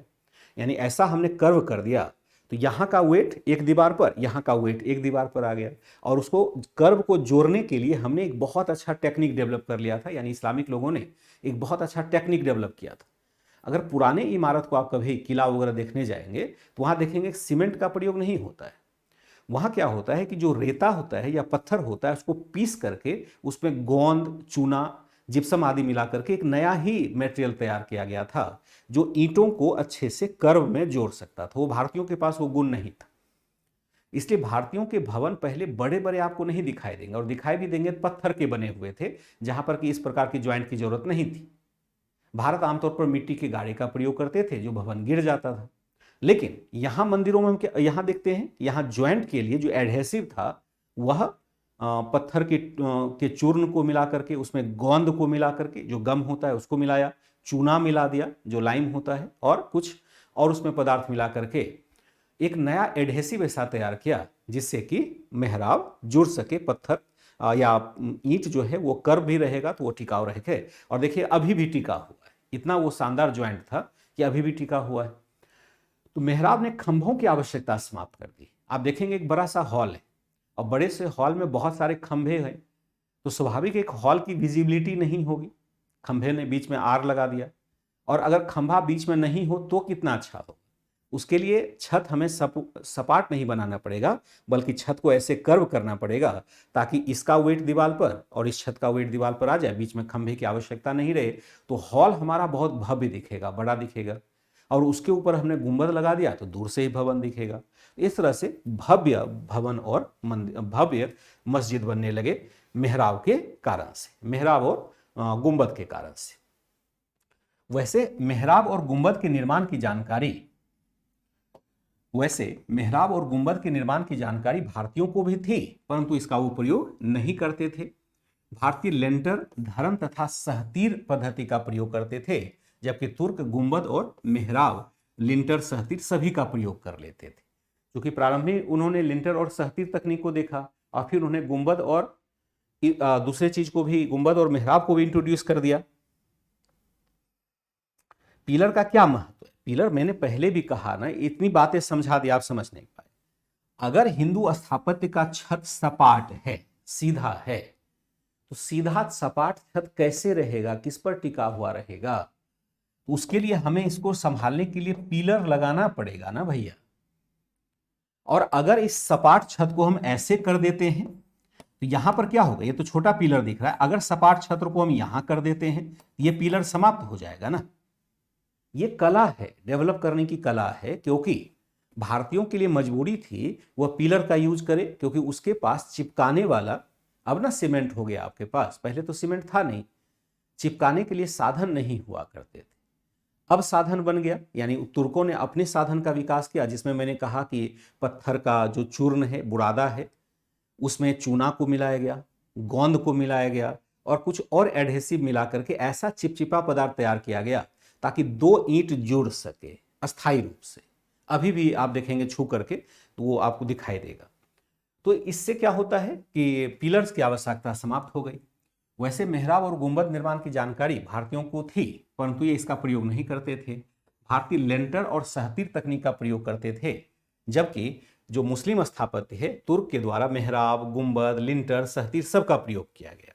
यानी ऐसा हमने कर्व कर दिया तो यहां का वेट एक दीवार पर, यहां का वेट एक दीवार पर आ गया, और उसको कर्व को जोड़ने के लिए हमने एक बहुत अच्छा टेक्निक डेवलप कर लिया था। यानी इस्लामिक लोगों ने एक बहुत अच्छा टेक्निक डेवलप किया था। अगर पुराने इमारत को आप कभी किला वगैरह देखने जाएंगे तो वहां देखेंगे सीमेंट का प्रयोग नहीं होता है। वहां क्या होता है कि जो रेता होता है या पत्थर होता है उसको पीस करके उसमें गोंद, चूना, जिप्सम आदि मिला करके एक नया ही मटेरियल तैयार किया गया था, जो ईंटों को अच्छे से कर्व में जोड़ सकता था। वो भारतीयों के पास वो गुण नहीं था। इसलिए भारतीयों के भवन पहले बड़े बड़े आपको नहीं दिखाई देंगे, और दिखाई भी देंगे पत्थर के बने हुए थे, जहां पर कि इस प्रकार की ज्वाइंट की जरूरत नहीं थी। भारत आमतौर पर मिट्टी के गाड़े का प्रयोग करते थे, जो भवन गिर जाता था। लेकिन यहां मंदिरों में हम यहां देखते हैं, यहां ज्वाइंट के लिए जो एडहेसिव था वह पत्थर के चूर्ण को मिला करके, उसमें गोंद को मिला करके, जो गम होता है उसको मिलाया, चूना मिला दिया जो लाइम होता है, और कुछ और उसमें पदार्थ मिला करके एक नया एडहेसिव ऐसा तैयार किया जिससे कि मेहराब जुड़ सके। पत्थर या ईंट जो है वो कर्व भी रहेगा तो वो टिकाऊ रहे। और देखिए अभी भी टिका हुआ है, इतना वो शानदार ज्वाइंट था कि अभी भी टिका हुआ है। तो मेहराब ने खंभों की आवश्यकता समाप्त कर दी। आप देखेंगे एक बड़ा सा हॉल है और बड़े से हॉल में बहुत सारे खंभे हैं, तो स्वाभाविक एक हॉल की विजिबिलिटी नहीं होगी। खंभे ने बीच में आर लगा दिया, और अगर खंभा बीच में नहीं हो तो कितना अच्छा हो। उसके लिए छत हमें सपाट नहीं बनाना पड़ेगा, बल्कि छत को ऐसे कर्व करना पड़ेगा ताकि इसका वेट दीवार पर और इस छत का वेट दीवार पर आ जाए, बीच में खंभे की आवश्यकता नहीं रहे। तो हॉल हमारा बहुत भव्य दिखेगा, बड़ा दिखेगा, और उसके ऊपर हमने गुंबद लगा दिया तो दूर से ही भवन दिखेगा। इस तरह से भव्य भवन और भव्य मस्जिद बनने लगे मेहराब के कारण से, मेहराब और गुंबद के कारण से। वैसे मेहराब और गुंबद के निर्माण की जानकारी भारतीयों को भी थी, परंतु इसका वो प्रयोग नहीं करते थे। भारतीय लेंटर, धरम तथा सहतीर पद्धति का प्रयोग करते थे, जबकि तुर्क गुंबद और मेहराब लिंटर, सहतीर सभी का प्रयोग कर लेते थे। क्योंकि प्रारंभ में उन्होंने लिंटर और सहतीर तकनीक को देखा, और फिर उन्हें गुंबद और दूसरे चीज को भी, गुंबद और मेहराब को भी इंट्रोड्यूस कर दिया। पिलर का क्या महत्व है? पिलर मैंने पहले भी कहा ना, इतनी बातें समझा दी, आप समझ नहीं पाए। अगर हिंदू स्थापत्य का छत सपाट है, सीधा है, तो सीधा सपाट छत कैसे रहेगा, किस पर टिका हुआ रहेगा? तो उसके लिए हमें इसको संभालने के लिए पिलर लगाना पड़ेगा ना भैया। और अगर इस सपाट छत को हम ऐसे कर देते हैं तो यहां पर क्या होगा? ये तो छोटा पिलर दिख रहा है, अगर सपाट छत को हम यहां कर देते हैं ये पिलर समाप्त हो जाएगा ना। ये कला है, डेवलप करने की कला है, क्योंकि भारतीयों के लिए मजबूरी थी वह पिलर का यूज करे, क्योंकि उसके पास चिपकाने वाला, अब ना सीमेंट हो गया आपके पास, पहले तो सीमेंट था नहीं, चिपकाने के लिए साधन नहीं हुआ करते थे। अब साधन बन गया, यानी तुर्कों ने अपने साधन का विकास किया, जिसमें मैंने कहा कि पत्थर का जो चूर्ण है, बुरादा है, उसमें चूना को मिलाया गया, गोंद को मिलाया गया, और कुछ और एडहेसिव मिला करके ऐसा चिपचिपा पदार्थ तैयार किया गया ताकि दो ईंट जुड़ सके अस्थायी रूप से। अभी भी आप देखेंगे छू करके तो वो आपको दिखाई देगा। तो इससे क्या होता है कि पिलर्स की आवश्यकता समाप्त हो गई। वैसे मेहराब और गुंबद निर्माण की जानकारी भारतीयों को थी, परंतु ये इसका प्रयोग नहीं करते थे। भारतीय लेंटर और सहतीर तकनीक का प्रयोग करते थे, जबकि जो मुस्लिम स्थापत्य है तुर्क के द्वारा मेहराब, गुंबद, लिंटर, सहतीर सबका प्रयोग किया गया।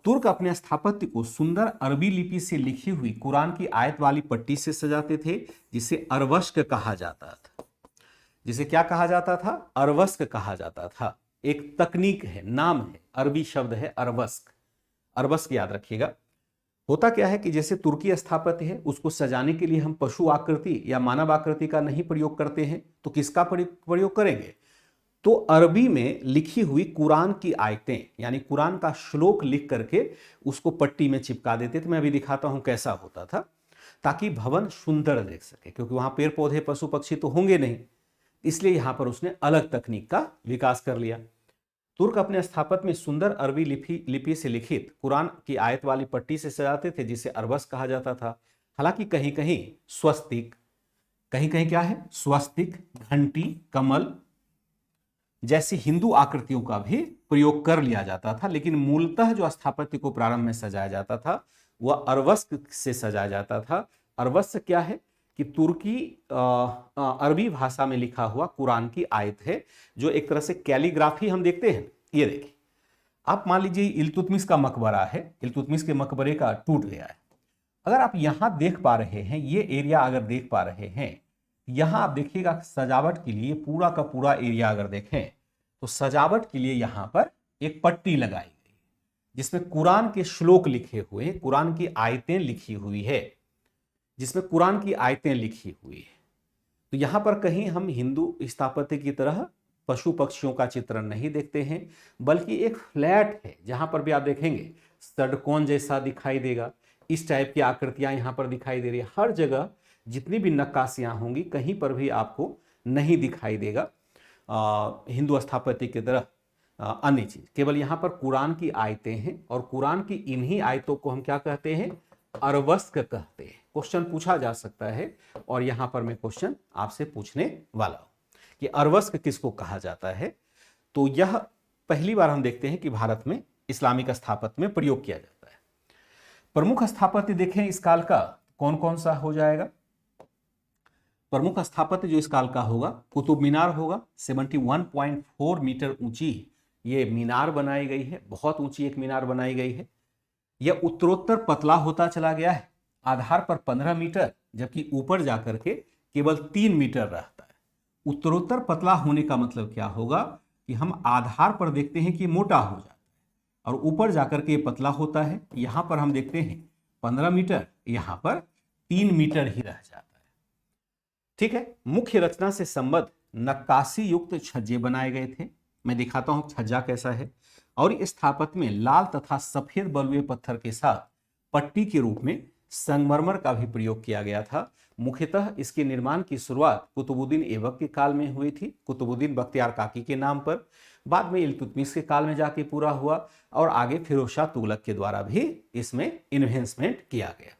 तुर्क अपने स्थापत्य को सुंदर अरबी लिपि से लिखी हुई कुरान की आयत वाली पट्टी से सजाते थे, जिसे अरवस्क कहा जाता था। जिसे क्या कहा जाता था? अरवस्क कहा जाता था। एक तकनीक है, नाम है, अरबी शब्द है अरवस्क। अरवस्क याद रखिएगा। होता क्या है कि जैसे तुर्की स्थापत्य है, उसको सजाने के लिए हम पशु आकृति या मानव आकृति का नहीं प्रयोग करते हैं, तो किसका प्रयोग करेंगे? तो अरबी में लिखी हुई कुरान की आयतें, यानी कुरान का श्लोक लिख करके उसको पट्टी में चिपका देते थे। मैं अभी दिखाता हूं कैसा होता था। ताकि भवन सुंदर देख सके, क्योंकि वहां पेड़ पौधे पशु पक्षी तो होंगे नहीं, इसलिए यहां पर उसने अलग तकनीक का विकास कर लिया। तुर्क अपने स्थापत्य में सुंदर अरबी लिपि से लिखित कुरान की आयत वाली पट्टी से सजाते थे, जिसे अरबस कहा जाता था। हालांकि कहीं कहीं स्वस्तिक, कहीं कहीं क्या है, स्वस्तिक, घंटी, कमल जैसी हिंदू आकृतियों का भी प्रयोग कर लिया जाता था, लेकिन मूलतः जो स्थापत्य को प्रारंभ में सजाया जाता था वह अरवस्क से सजाया जाता था। अरवस्क क्या है कि तुर्की अरबी भाषा में लिखा हुआ कुरान की आयत है, जो एक तरह से कैलीग्राफी हम देखते हैं। ये देखिए, आप मान लीजिए इल्तुतमिश का मकबरा है, इल्तुतमिश के मकबरे का टूट गया है। अगर आप यहां देख पा रहे हैं, ये एरिया अगर देख पा रहे हैं, यहां आप देखिएगा सजावट के लिए पूरा का पूरा एरिया अगर देखें तो सजावट के लिए यहां पर एक पट्टी लगाई गई जिसमें कुरान के श्लोक लिखे हुए, कुरान की आयतें लिखी हुई है, जिसमें कुरान की आयतें लिखी हुई है। तो यहां पर कहीं हम हिंदू स्थापत्य की तरह पशु पक्षियों का चित्रण नहीं देखते हैं, बल्कि एक फ्लैट है जहां पर भी आप देखेंगे षटकोण जैसा दिखाई देगा, इस टाइप की आकृतियां यहां पर दिखाई दे रही है। हर जगह जितनी भी नक्काशियां होंगी कहीं पर भी आपको नहीं दिखाई देगा हिंदू स्थापत्य की तरह अन्य चीज, केवल यहां पर कुरान की आयतें हैं, और कुरान की इन्हीं आयतों को हम क्या कहते हैं, अरवस्क कहते हैं। क्वेश्चन पूछा जा सकता है, और यहां पर मैं क्वेश्चन आपसे पूछने वाला हूं कि अरवस्क किसको कहा जाता है। तो यह पहली बार हम देखते हैं कि भारत में इस्लामिक स्थापत्य में प्रयोग किया जाता है। प्रमुख स्थापत्य देखें इस काल का कौन कौन सा हो जाएगा। प्रमुख स्थापत्य जो इस काल का होगा, कुतुब मीनार होगा, 71.4 मीटर ऊंची ये मीनार बनाई गई है, बहुत ऊंची एक मीनार बनाई गई है। यह उत्तरोत्तर पतला होता चला गया है, आधार पर 15 मीटर, जबकि ऊपर जाकर के केवल 3 मीटर रहता है। उत्तरोत्तर पतला होने का मतलब क्या होगा कि हम आधार पर देखते हैं कि मोटा हो जाता है, और ऊपर जाकर के पतला होता है। यहां पर हम देखते हैं 15 मीटर, यहां पर 3 मीटर ही रह जाता है। ठीक है, मुख्य रचना से संबद्ध नक्काशी युक्त छज्जे बनाए गए थे। मैं दिखाता हूं छज्जा कैसा है। और इस स्थापत्य में लाल तथा सफेद बलुए पत्थर के साथ पट्टी के रूप में संगमरमर का भी प्रयोग किया गया था। मुख्यतः इसके निर्माण की शुरुआत कुतुबुद्दीन ऐबक के काल में हुई थी, कुतुबुद्दीन बख्तियार काकी के नाम पर। बाद में इल्तुतमिश के काल में जाके पूरा हुआ, और आगे फिरोज शाह तुगलक के द्वारा भी इसमें इन्वेस्टमेंट किया गया।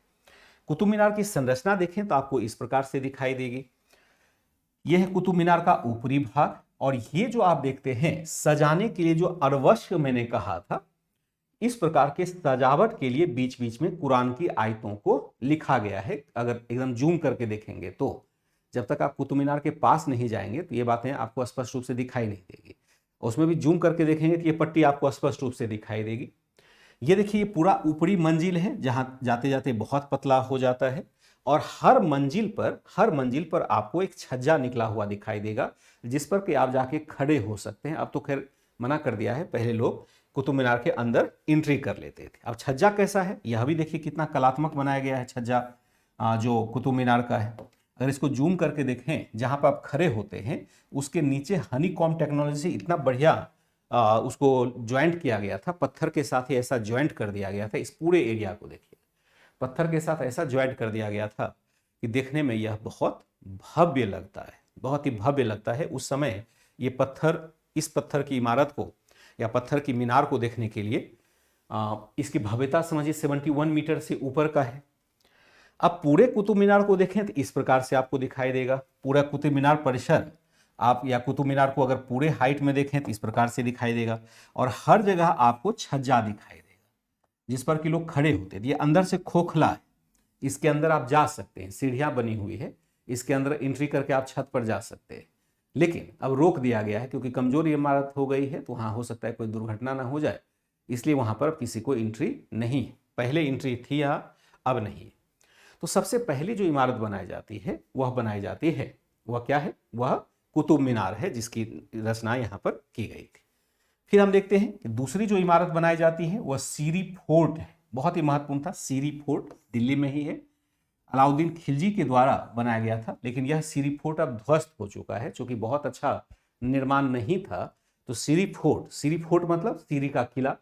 कुतुब मीनार की संरचना देखें तो आपको इस प्रकार से दिखाई देगी। यह है कुतुब मीनार का ऊपरी भाग, और ये जो आप देखते हैं सजाने के लिए जो अरवस्क मैंने कहा था, इस प्रकार के सजावट के लिए बीच बीच में कुरान की आयतों को लिखा गया है। अगर एकदम जूम करके देखेंगे तो, जब तक आप कुतुब मीनार के पास नहीं जाएंगे तो ये बातें आपको स्पष्ट रूप से दिखाई नहीं देगी। उसमें भी जूम करके देखेंगे तो ये पट्टी आपको स्पष्ट रूप से दिखाई देगी। ये देखिए, ये पूरा ऊपरी मंजिल है जहां जाते जाते बहुत पतला हो जाता है, और हर मंजिल पर आपको एक छज्जा निकला हुआ दिखाई देगा, जिस पर कि आप जाके खड़े हो सकते हैं। अब तो खैर मना कर दिया है, पहले लोग कुतुब मीनार के अंदर एंट्री कर लेते थे। अब छज्जा कैसा है, यह भी देखिए कितना कलात्मक बनाया गया है छज्जा जो कुतुब मीनार का है। अगर इसको जूम करके देखें, जहां पर आप खड़े होते हैं उसके नीचे हनीकॉम्ब टेक्नोलॉजी से इतना बढ़िया उसको ज्वाइंट किया गया था, पत्थर के साथ ही ऐसा ज्वाइंट कर दिया गया था। इस पूरे एरिया को देखिए, पत्थर के साथ ऐसा ज्वाइंट कर दिया गया था कि देखने में यह बहुत भव्य लगता है, बहुत ही भव्य लगता है। उस समय ये पत्थर, इस पत्थर की इमारत को या पत्थर की मीनार को देखने के लिए इसकी भव्यता समझिए 71 मीटर से ऊपर का है। अब पूरे कुतुब मीनार को देखें तो इस प्रकार से आपको दिखाई देगा। पूरा कुतुब मीनार परिसर आप, या कुतुब मीनार को अगर पूरे हाइट में देखें तो इस प्रकार से दिखाई देगा, और हर जगह आपको छज्जा दिखाई देगा जिस पर कि लोग खड़े होते थे। ये अंदर से खोखला है, इसके अंदर आप जा सकते हैं, सीढ़ियां बनी हुई है, इसके अंदर एंट्री करके आप छत पर जा सकते हैं। लेकिन अब रोक दिया गया है क्योंकि कमजोर इमारत हो गई है, तो वहां हो सकता है कोई दुर्घटना ना हो जाए, इसलिए वहां पर किसी को एंट्री नहीं है। पहले एंट्री थी यहाँ, अब नहीं। तो सबसे पहली जो इमारत बनाई जाती है वह क्या है, वह कुतुब मीनार है, जिसकी रचना यहाँ पर की गई थी। फिर हम देखते हैं कि दूसरी जो इमारत बनाई जाती है वह सीरी फोर्ट है। बहुत ही महत्वपूर्ण था, सीरी फोर्ट दिल्ली में ही है, अलाउद्दीन खिलजी के द्वारा बनाया गया था। लेकिन यह सीरी फोर्ट अब ध्वस्त हो चुका है, चूंकि बहुत अच्छा निर्माण नहीं था। तो सीरी फोर्ट मतलब सीरी का किला।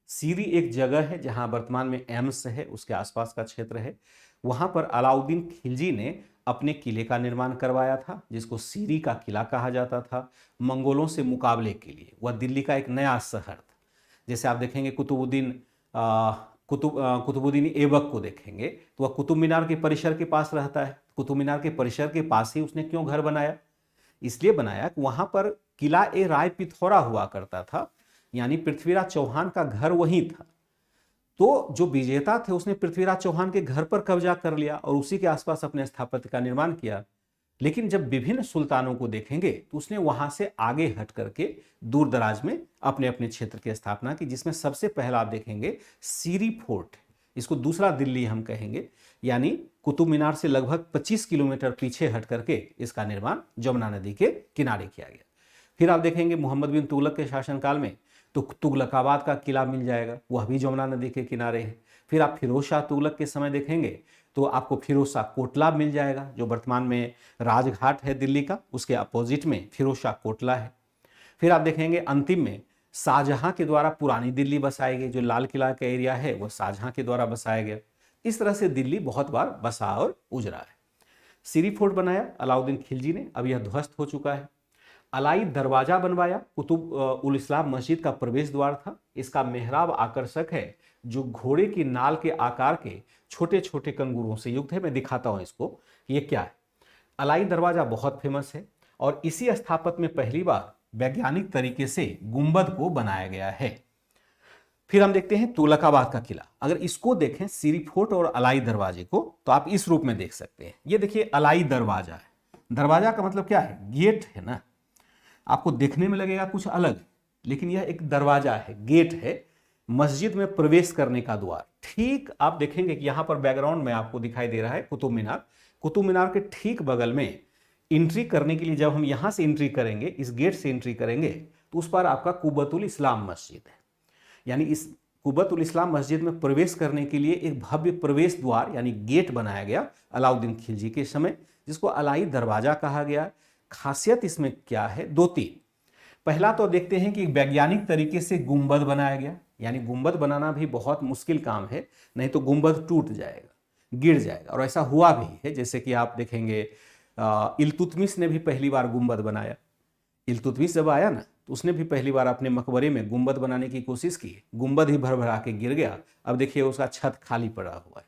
सीरी एक जगह है जहां वर्तमान में एम्स है, उसके आसपास का क्षेत्र है। वहां पर अलाउद्दीन खिलजी ने अपने किले का निर्माण करवाया था, जिसको सीरी का किला कहा जाता था। मंगोलों से मुकाबले के लिए वह दिल्ली का एक नया शहर था। जैसे आप देखेंगे कुतुबुद्दीन ऐबक को देखेंगे तो वह कुतुब मीनार के परिसर के पास रहता है। कुतुब मीनार के परिसर के पास ही उसने क्यों घर बनाया? इसलिए बनाया कि वहां पर किला ए राय पिथौरा हुआ करता था, यानी पृथ्वीराज चौहान का घर वहीं था। तो जो विजेता थे उसने पृथ्वीराज चौहान के घर पर कब्जा कर लिया और उसी के आसपास अपने स्थापत्य का निर्माण किया। लेकिन जब विभिन्न सुल्तानों को देखेंगे तो उसने वहां से आगे हट करके दूर दराज में अपने अपने क्षेत्र की स्थापना की, जिसमें सबसे पहला आप देखेंगे सीरी फोर्ट, इसको दूसरा दिल्ली हम कहेंगे, यानी कुतुब मीनार से लगभग 25 किलोमीटर पीछे हट करके इसका निर्माण जमुना नदी के किनारे किया गया। फिर आप देखेंगे मोहम्मद बिन तुगलक के शासनकाल में तो तुगलकाबाद का किला मिल जाएगा, वह भी जमुना नदी के किनारे है। फिर आप फिरोज शाह तुगलक के समय देखेंगे तो आपको फिरोज शाह कोटला मिल जाएगा, जो वर्तमान में राजघाट है दिल्ली का, उसके अपोजिट में फिरोज शाह कोटला है। फिर आप देखेंगे अंतिम में शाहजहां के द्वारा पुरानी दिल्ली बसाई गई, जो लाल किला का एरिया है वह शाहजहां के द्वारा बसाया गया। इस तरह से दिल्ली बहुत बार बसा और उजरा है। सीरी फोर्ट बनाया अलाउद्दीन खिलजी ने, अब यह ध्वस्त हो चुका है। अलाई दरवाजा बनवाया, कुतुब उल इस्लाम मस्जिद का प्रवेश द्वार था। इसका मेहराब आकर्षक है, जो घोड़े की नाल के आकार के छोटे छोटे कंगूरों से युक्त है। मैं दिखाता हूं इसको, ये क्या है। अलाई दरवाजा बहुत फेमस है और इसी स्थापत्य में पहली बार वैज्ञानिक तरीके से गुंबद को बनाया गया है। फिर हम देखते हैं तुगलकाबाद का किला। अगर इसको देखें सीरी फोर्ट और अलाई दरवाजे को, तो आप इस रूप में देख सकते हैं। ये देखिए अलाई दरवाजा है। दरवाजा का मतलब क्या है? गेट है ना। आपको देखने में लगेगा कुछ अलग, लेकिन यह एक दरवाजा है, गेट है, मस्जिद में प्रवेश करने का द्वार। ठीक आप देखेंगे कि यहां पर बैकग्राउंड में आपको दिखाई दे रहा है कुतुब मीनार। कुतुब मीनार के ठीक बगल में एंट्री करने के लिए जब हम यहां से एंट्री करेंगे, इस गेट से एंट्री करेंगे, तो उस पर आपका कुब्बतुल इस्लाम मस्जिद है। यानी इस कुब्बतुल इस्लाम मस्जिद में प्रवेश करने के लिए एक भव्य प्रवेश द्वार यानी गेट बनाया गया अलाउद्दीन खिलजी के समय, जिसको अलाई दरवाजा कहा गया। खासियत इसमें क्या है? दो तीन। पहला तो देखते हैं कि वैज्ञानिक तरीके से गुंबद बनाया गया, यानी गुंबद बनाना भी बहुत मुश्किल काम है, नहीं तो गुंबद टूट जाएगा, गिर जाएगा, और ऐसा हुआ भी है। जैसे कि आप देखेंगे इल्तुतमिश ने भी पहली बार गुंबद बनाया। इल्तुतमिश जब आया ना, तो उसने भी पहली बार अपने मकबरे में गुंबद बनाने की कोशिश की, गुंबद ही भर भरा के गिर गया। अब देखिए उसका छत खाली पड़ा हुआ है।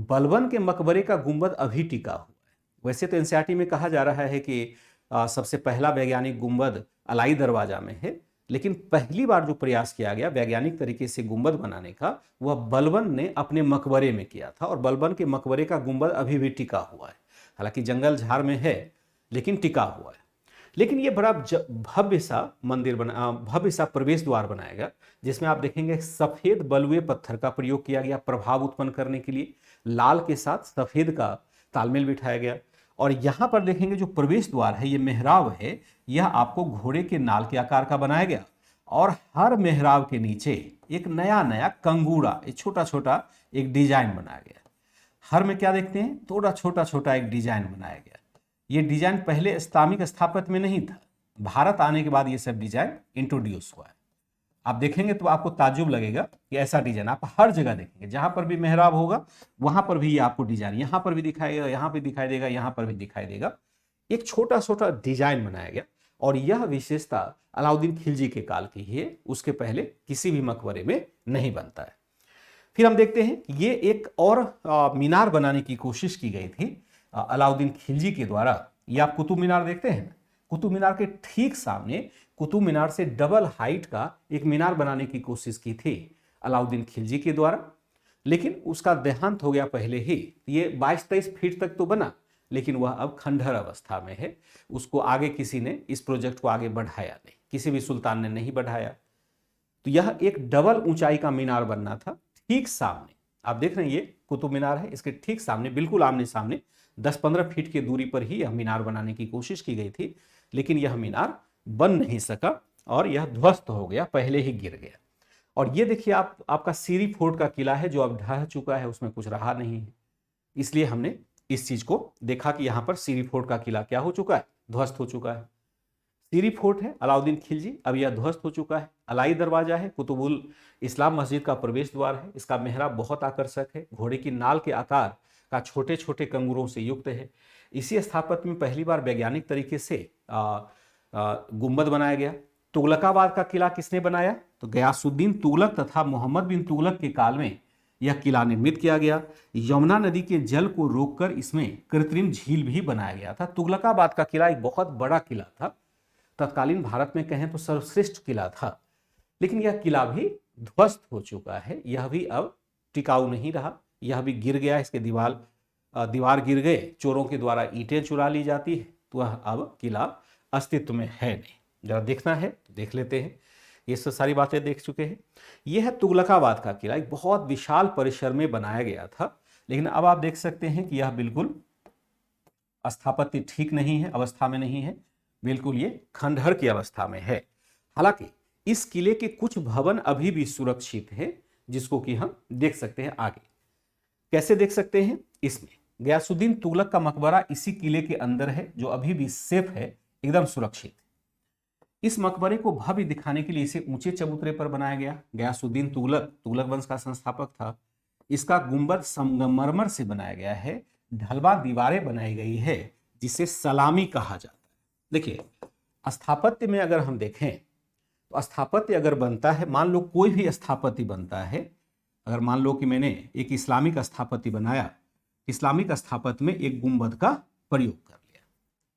बलबन के मकबरे का गुंबद अभी टिका हुआ है। वैसे तो एनसीईआरटी में कहा जा रहा है कि सबसे पहला वैज्ञानिक गुंबद अलाई दरवाजा में है, लेकिन पहली बार जो प्रयास किया गया वैज्ञानिक तरीके से गुंबद बनाने का, वह बलबन ने अपने मकबरे में किया था। और बलबन के मकबरे का गुंबद अभी भी टिका हुआ है, हालांकि जंगल झाड़ में है, लेकिन टिका हुआ है। लेकिन ये बड़ा भव्य सा मंदिर बना, भव्य सा प्रवेश द्वार बनाया गया, जिसमें आप देखेंगे सफेद बलुए पत्थर का प्रयोग किया गया प्रभाव उत्पन्न करने के लिए। लाल के साथ सफेद का तालमेल बिठाया गया। और यहां पर देखेंगे जो प्रवेश द्वार है, ये मेहराब है, यह आपको घोड़े के नाल के आकार का बनाया गया। और हर मेहराब के नीचे एक नया नया कंगूरा, एक छोटा छोटा एक डिजाइन बनाया गया। हर में क्या देखते हैं? थोड़ा छोटा छोटा एक डिजाइन बनाया गया। ये डिजाइन पहले इस्लामिक स्थापत्य में नहीं था, भारत आने के बाद ये सब डिजाइन इंट्रोड्यूस हुआ है। आप देखेंगे तो आपको ताज्जुब लगेगा कि ऐसा डिजाइन आप हर जगह देखेंगे, जहां पर भी मेहराब होगा वहां पर भी ये आपको डिजाइन, यहां पर भी दिखाई देगा, यहां पर दिखाई देगा, यहां पर भी दिखाई देगा। एक छोटा छोटा डिजाइन बनाया गया। और यह विशेषता अलाउद्दीन खिलजी के काल की है, उसके पहले किसी भी मकबरे में नहीं बनता है। फिर हम देखते हैं ये एक और मीनार बनाने की कोशिश की गई थी अलाउद्दीन खिलजी के द्वारा। ये आप कुतुब मीनार देखते हैं, कुतुब मीनार के ठीक सामने कुतुब मीनार से डबल हाइट का एक मीनार बनाने की कोशिश की थी अलाउद्दीन खिलजी के द्वारा, लेकिन उसका देहांत हो गया पहले ही। ये 22-23 फीट तक तो बना, लेकिन वह अब खंडहर अवस्था में है। उसको आगे किसी ने इस प्रोजेक्ट को आगे बढ़ाया नहीं, किसी भी सुल्तान ने नहीं बढ़ाया। तो यह एक डबल ऊंचाई का मीनार बनना था। ठीक सामने आप देख रहे हैं ये कुतुब मीनार है, इसके ठीक सामने बिल्कुल आमने सामने 10-15 फीट की दूरी पर ही यह मीनार बनाने की कोशिश की गई थी, लेकिन यह मीनार बन नहीं सका और यह ध्वस्त हो गया, पहले ही गिर गया। और ये देखिए आपका सीरी फोर्ट का किला है, जो अब ढह चुका है, उसमें कुछ रहा नहीं है। इसलिए हमने इस चीज को देखा कि यहां पर सीरी फोर्ट का किला क्या हो चुका है? ध्वस्त हो चुका है। सीरी फोर्ट है अलाउद्दीन खिलजी, अब यह ध्वस्त हो चुका है। अलाई दरवाजा है, कुतुबुल इस्लाम मस्जिद का प्रवेश द्वार है। इसका मेहराब बहुत आकर्षक है, घोड़े की नाल के आकार का छोटे छोटे कंगूरों से युक्त है। इसी स्थापत्य में पहली बार वैज्ञानिक तरीके से गुंबद बनाया गया। तुगलकाबाद का किला किसने बनाया? तो गयासुद्दीन तुगलक तथा मोहम्मद बिन तुगलक के काल में यह किला निर्मित किया गया। यमुना नदी के जल को रोककर इसमें कृत्रिम झील भी बनाया गया था। तुगलकाबाद का किला एक बहुत बड़ा किला था, तत्कालीन भारत में कहें तो सर्वश्रेष्ठ किला था, लेकिन यह किला भी ध्वस्त हो चुका है। यह भी अब टिकाऊ नहीं रहा, यह भी गिर गया, इसके दीवार गिर गए, चोरों के द्वारा ईंटें चुरा ली जाती है, तो वह अब किला अस्तित्व में है नहीं। जरा देखना है देख लेते हैं, ये सब सारी बातें देख चुके हैं। यह है तुगलकाबाद का किला, एक बहुत विशाल परिसर में बनाया गया था, लेकिन अब आप देख सकते हैं कि यह बिल्कुल स्थापत्य ठीक नहीं है, अवस्था में नहीं है, बिल्कुल ये खंडहर की अवस्था में है। हालांकि इस किले के कुछ भवन अभी भी सुरक्षित हैं, जिसको कि हम देख सकते हैं आगे। कैसे देख सकते हैं? इसमें गयासुद्दीन तुगलक का मकबरा इसी किले के अंदर है, जो अभी भी सेफ है, एकदम सुरक्षित। इस मकबरे को भव्य दिखाने के लिए इसे ऊंचे चबूतरे पर बनाया गया। गयासुद्दीन तुगलक वंश का संस्थापक था। इसका गुंबद संगमरमर से बनाया गया है, ढलवा दीवारें बनाई गई है, जिसे सलामी कहा जाता है। देखिए, स्थापत्य में अगर हम देखें तो स्थापत्य अगर बनता है, मान लो कोई भी स्थापत्य बनता है, अगर मान लो कि मैंने एक इस्लामिक स्थापत्य बनाया, इस्लामिक स्थापत्य में एक गुंबद का प्रयोग कर लिया।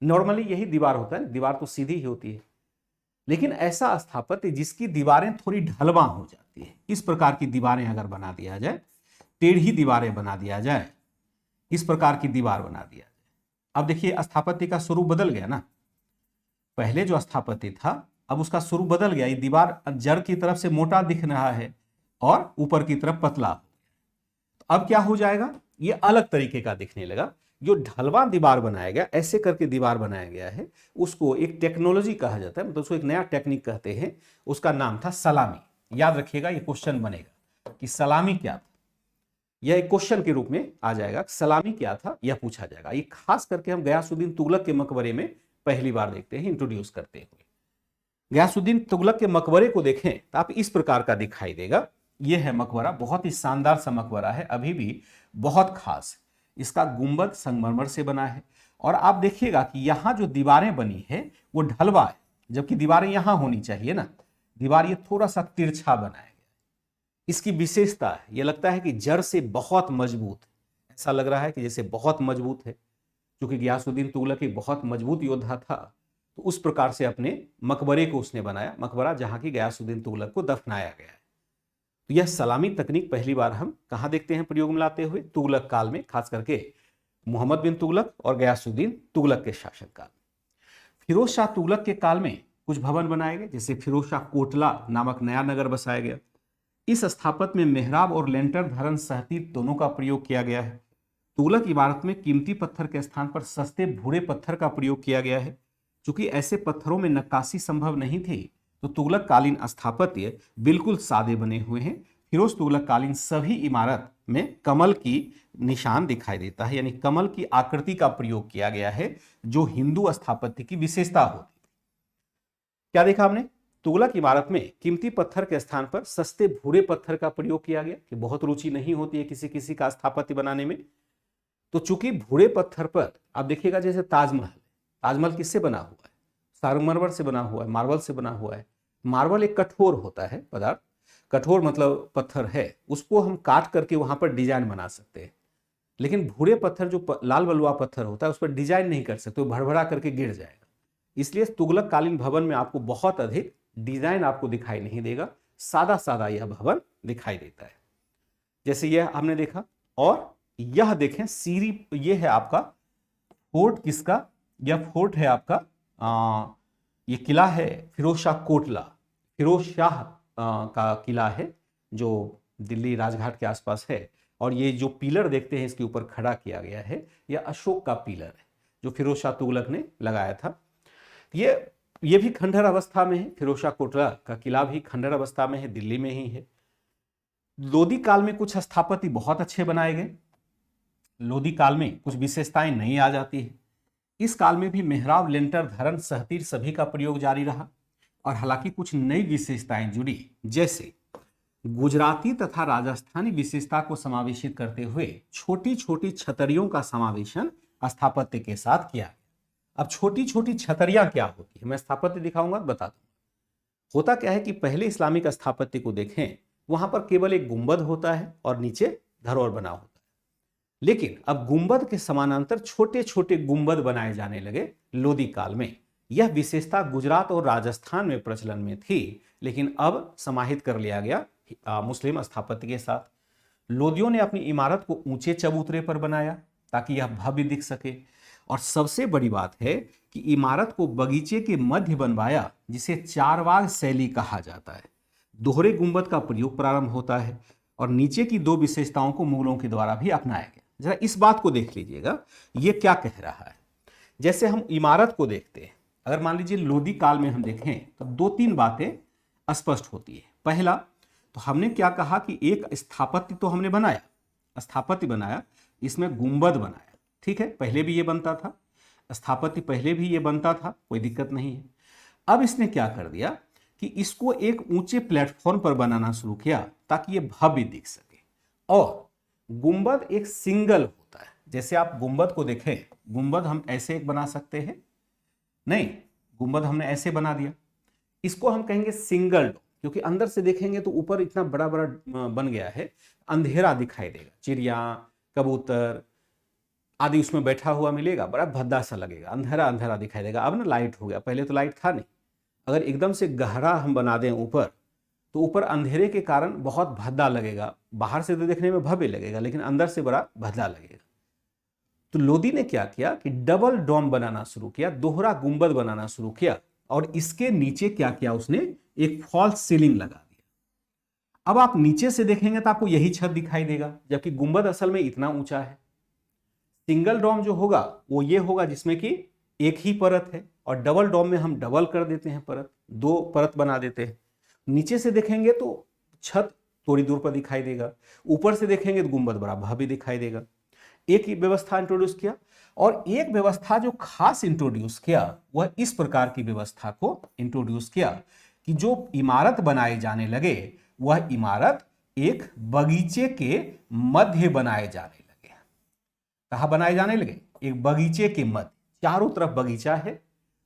नॉर्मली यही दीवार होता है, दीवार तो सीधी ही होती है, लेकिन ऐसा स्थापत्य जिसकी दीवारें थोड़ी ढलवा हो जाती है, इस प्रकार की दीवारें अगर बना दिया जाए, टेढ़ी दीवारें बना दिया जाए, इस प्रकार की दीवार बना दिया जाए। अब देखिए स्थापत्य का स्वरूप बदल गया ना, पहले जो स्थापत्य था अब उसका स्वरूप बदल गया। ये दीवार जड़ की तरफ से मोटा दिख रहा है और ऊपर की तरफ पतला। तो अब क्या हो जाएगा, ये अलग तरीके का दिखने लगा। जो ढलवा दीवार बनाया गया, ऐसे करके दीवार बनाया गया है, उसको एक टेक्नोलॉजी कहा जाता है, मतलब उसको एक नया टेक्निक कहते हैं। उसका नाम था सलामी। याद रखिएगा, ये क्वेश्चन बनेगा कि सलामी क्या था। यह एक क्वेश्चन के रूप में आ जाएगा, सलामी क्या था यह पूछा जाएगा। ये खास करके हम गयासुद्दीन तुगलक के मकबरे में पहली बार देखते हैं, इंट्रोड्यूस करते हुए। गयासुद्दीन तुगलक के मकबरे को देखें तो आप इस प्रकार का दिखाई देगा। यह है मकबरा, बहुत ही शानदार सा मकबरा है, अभी भी बहुत खास। इसका गुंबद संगमरमर से बना है, और आप देखिएगा कि यहां जो दीवारें बनी है वो ढलवा है, जबकि दीवारें यहां होनी चाहिए ना, दीवार ये थोड़ा सा तिरछा बनाया गया। इसकी विशेषता है, यह लगता है कि जड़ से बहुत मजबूत है, ऐसा लग रहा है कि जैसे बहुत मजबूत है, क्योंकि गयासुद्दीन तुगलक एक बहुत मजबूत योद्धा था, तो उस प्रकार से अपने मकबरे को उसने बनाया, मकबरा जहां की गयासुद्दीन तुगलक को दफनाया गया है। तो यह सलामी तकनीक पहली बार हम कहां देखते हैं प्रयोग में लाते हुए? तुगलक काल में, खास करके मोहम्मद बिन तुगलक और गयासुद्दीन तुगलक के शासनकाल। फिरोज शाह तुगलक के काल में कुछ भवन बनाए गए, जैसे फिरोज शाह कोटला नामक नया नगर बसाया गया। इस स्थापत्य में मेहराब और लेंटर धारण सहतीर दोनों का प्रयोग किया गया है। तुगलक इमारत में कीमती पत्थर के स्थान पर सस्ते भूरे पत्थर का प्रयोग किया गया है। चूंकि ऐसे पत्थरों में नक्काशी संभव नहीं थी, तो तुगलक कालीन स्थापत्य बिल्कुल सादे बने हुए हैं। फिरोज तुगलक कालीन सभी इमारत में कमल की निशान दिखाई देता है, यानी कमल की आकृति का प्रयोग किया गया है, जो हिंदू स्थापत्य की विशेषता होती है। क्या देखा हमने? तुगलक इमारत में कीमती पत्थर के स्थान पर सस्ते भूरे पत्थर का प्रयोग किया गया, कि बहुत रुचि नहीं होती है किसी किसी का स्थापत्य बनाने में। तो चूंकि भूरे पत्थर पर आप देखिएगा, जैसे ताजमहल किससे बना हुआ है? संगमरमर से बना हुआ है, मार्बल से बना हुआ है। मार्बल एक कठोर होता है पदार्थ, कठोर मतलब पत्थर है, उसको हम काट करके वहां पर डिजाइन बना सकते हैं। लेकिन भूरे पत्थर जो लाल बलुआ पत्थर होता है, उस पर डिजाइन नहीं कर सकते, वो भड़भड़ा करके गिर जाएगा। इसलिए तुगलक कालीन भवन में आपको बहुत अधिक डिजाइन आपको दिखाई नहीं देगा, सादा सादा यह भवन दिखाई देता है, जैसे यह हमने देखा। और यह देखें सीरी, यह है आपका फोर्ट, किसका? यह फोर्ट है आपका, ये किला है फिरोज शाह कोटला, फिरोज शाह का किला है, जो दिल्ली राजघाट के आसपास है। और ये जो पिलर देखते हैं इसके ऊपर खड़ा किया गया है, यह अशोक का पिलर है, जो फिरोज शाह तुगलक ने लगाया था। ये भी खंडहर अवस्था में है, फिरोज शाह कोटला का किला भी खंडहर अवस्था में है, दिल्ली में ही है। लोदी काल में कुछ स्थापत्य बहुत अच्छे बनाए गए, लोदी काल में कुछ विशेषताएं नहीं आ जाती है। इस काल में भी मेहराब, लेंटर, धरन, सहतीर सभी का प्रयोग जारी रहा, और हालांकि कुछ नई विशेषताएं जुड़ी, जैसे गुजराती तथा राजस्थानी विशेषता को समावेशित करते हुए छोटी छोटी छतरियों का समावेशन स्थापत्य के साथ किया। अब छोटी छोटी छतरियां क्या होती है, मैं स्थापत्य दिखाऊंगा तो बता दूंगा। होता क्या है कि पहले इस्लामिक स्थापत्य को देखें, वहां पर केवल एक गुंबद होता है और नीचे धरोहर बना होता है। लेकिन अब गुंबद के समानांतर छोटे छोटे गुंबद बनाए जाने लगे लोदी काल में। यह विशेषता गुजरात और राजस्थान में प्रचलन में थी, लेकिन अब समाहित कर लिया गया मुस्लिम स्थापत्य के साथ। लोदियों ने अपनी इमारत को ऊंचे चबूतरे पर बनाया ताकि यह भव्य दिख सके, और सबसे बड़ी बात है कि इमारत को बगीचे के मध्य बनवाया, जिसे चारबाग शैली कहा जाता है। दोहरे गुंबद का प्रयोग प्रारंभ होता है और नीचे की दो विशेषताओं को मुगलों के द्वारा भी अपनाया गया। जरा इस बात को देख लीजिएगा, ये क्या कह रहा है। जैसे हम इमारत को देखते हैं, अगर मान लीजिए लोदी काल में हम देखें तो दो तीन बातें स्पष्ट होती है। पहला तो हमने क्या कहा कि एक स्थापत्य तो हमने बनाया, स्थापत्य बनाया, इसमें गुंबद बनाया, ठीक है, पहले भी ये बनता था, स्थापत्य पहले भी ये बनता था, कोई दिक्कत नहीं है। अब इसने क्या कर दिया कि इसको एक ऊंचे प्लेटफॉर्म पर बनाना शुरू किया ताकि ये भव्य दिख सके। और गुंबद एक सिंगल होता है, जैसे आप गुंबद को देखें, गुंबद हम ऐसे एक बना सकते हैं, नहीं, गुंबद हमने ऐसे बना दिया, इसको हम कहेंगे सिंगल डोम, क्योंकि अंदर से देखेंगे तो ऊपर इतना बड़ा बड़ा बन गया है, अंधेरा दिखाई देगा, चिड़िया कबूतर आदि उसमें बैठा हुआ मिलेगा, बड़ा भद्दा सा लगेगा, अंधेरा अंधेरा दिखाई देगा। अब ना लाइट हो गया, पहले तो लाइट था नहीं। अगर एकदम से गहरा हम बना दें ऊपर, तो ऊपर अंधेरे के कारण बहुत भद्दा लगेगा, बाहर से तो देखने में भव्य लगेगा लेकिन अंदर से बड़ा भद्दा लगेगा। तो लोदी ने क्या किया कि डबल डोम बनाना शुरू किया, दोहरा गुंबद बनाना शुरू किया, और इसके नीचे क्या किया उसने, एक फॉल्स सीलिंग लगा दिया। अब आप नीचे से देखेंगे तो आपको यही छत दिखाई देगा, जबकि गुंबद असल में इतना ऊंचा है। सिंगल डोम जो होगा वो ये होगा जिसमें कि एक ही परत है, और डबल डोम में हम डबल कर देते हैं परत, दो परत बना देते हैं। नीचे से देखेंगे तो छत थोड़ी दूर पर दिखाई देगा, ऊपर से देखेंगे तो गुंबद बड़ा भव्य दिखाई देगा। एक ही व्यवस्था इंट्रोड्यूस किया, और एक व्यवस्था जो खास इंट्रोड्यूस किया वह इस प्रकार की व्यवस्था को इंट्रोड्यूस किया कि जो इमारत बनाए जाने लगे वह इमारत एक बगीचे के मध्य बनाए जाने लगे। कहां बनाए जाने लगे, एक बगीचे के मध्य, चारों तरफ बगीचा है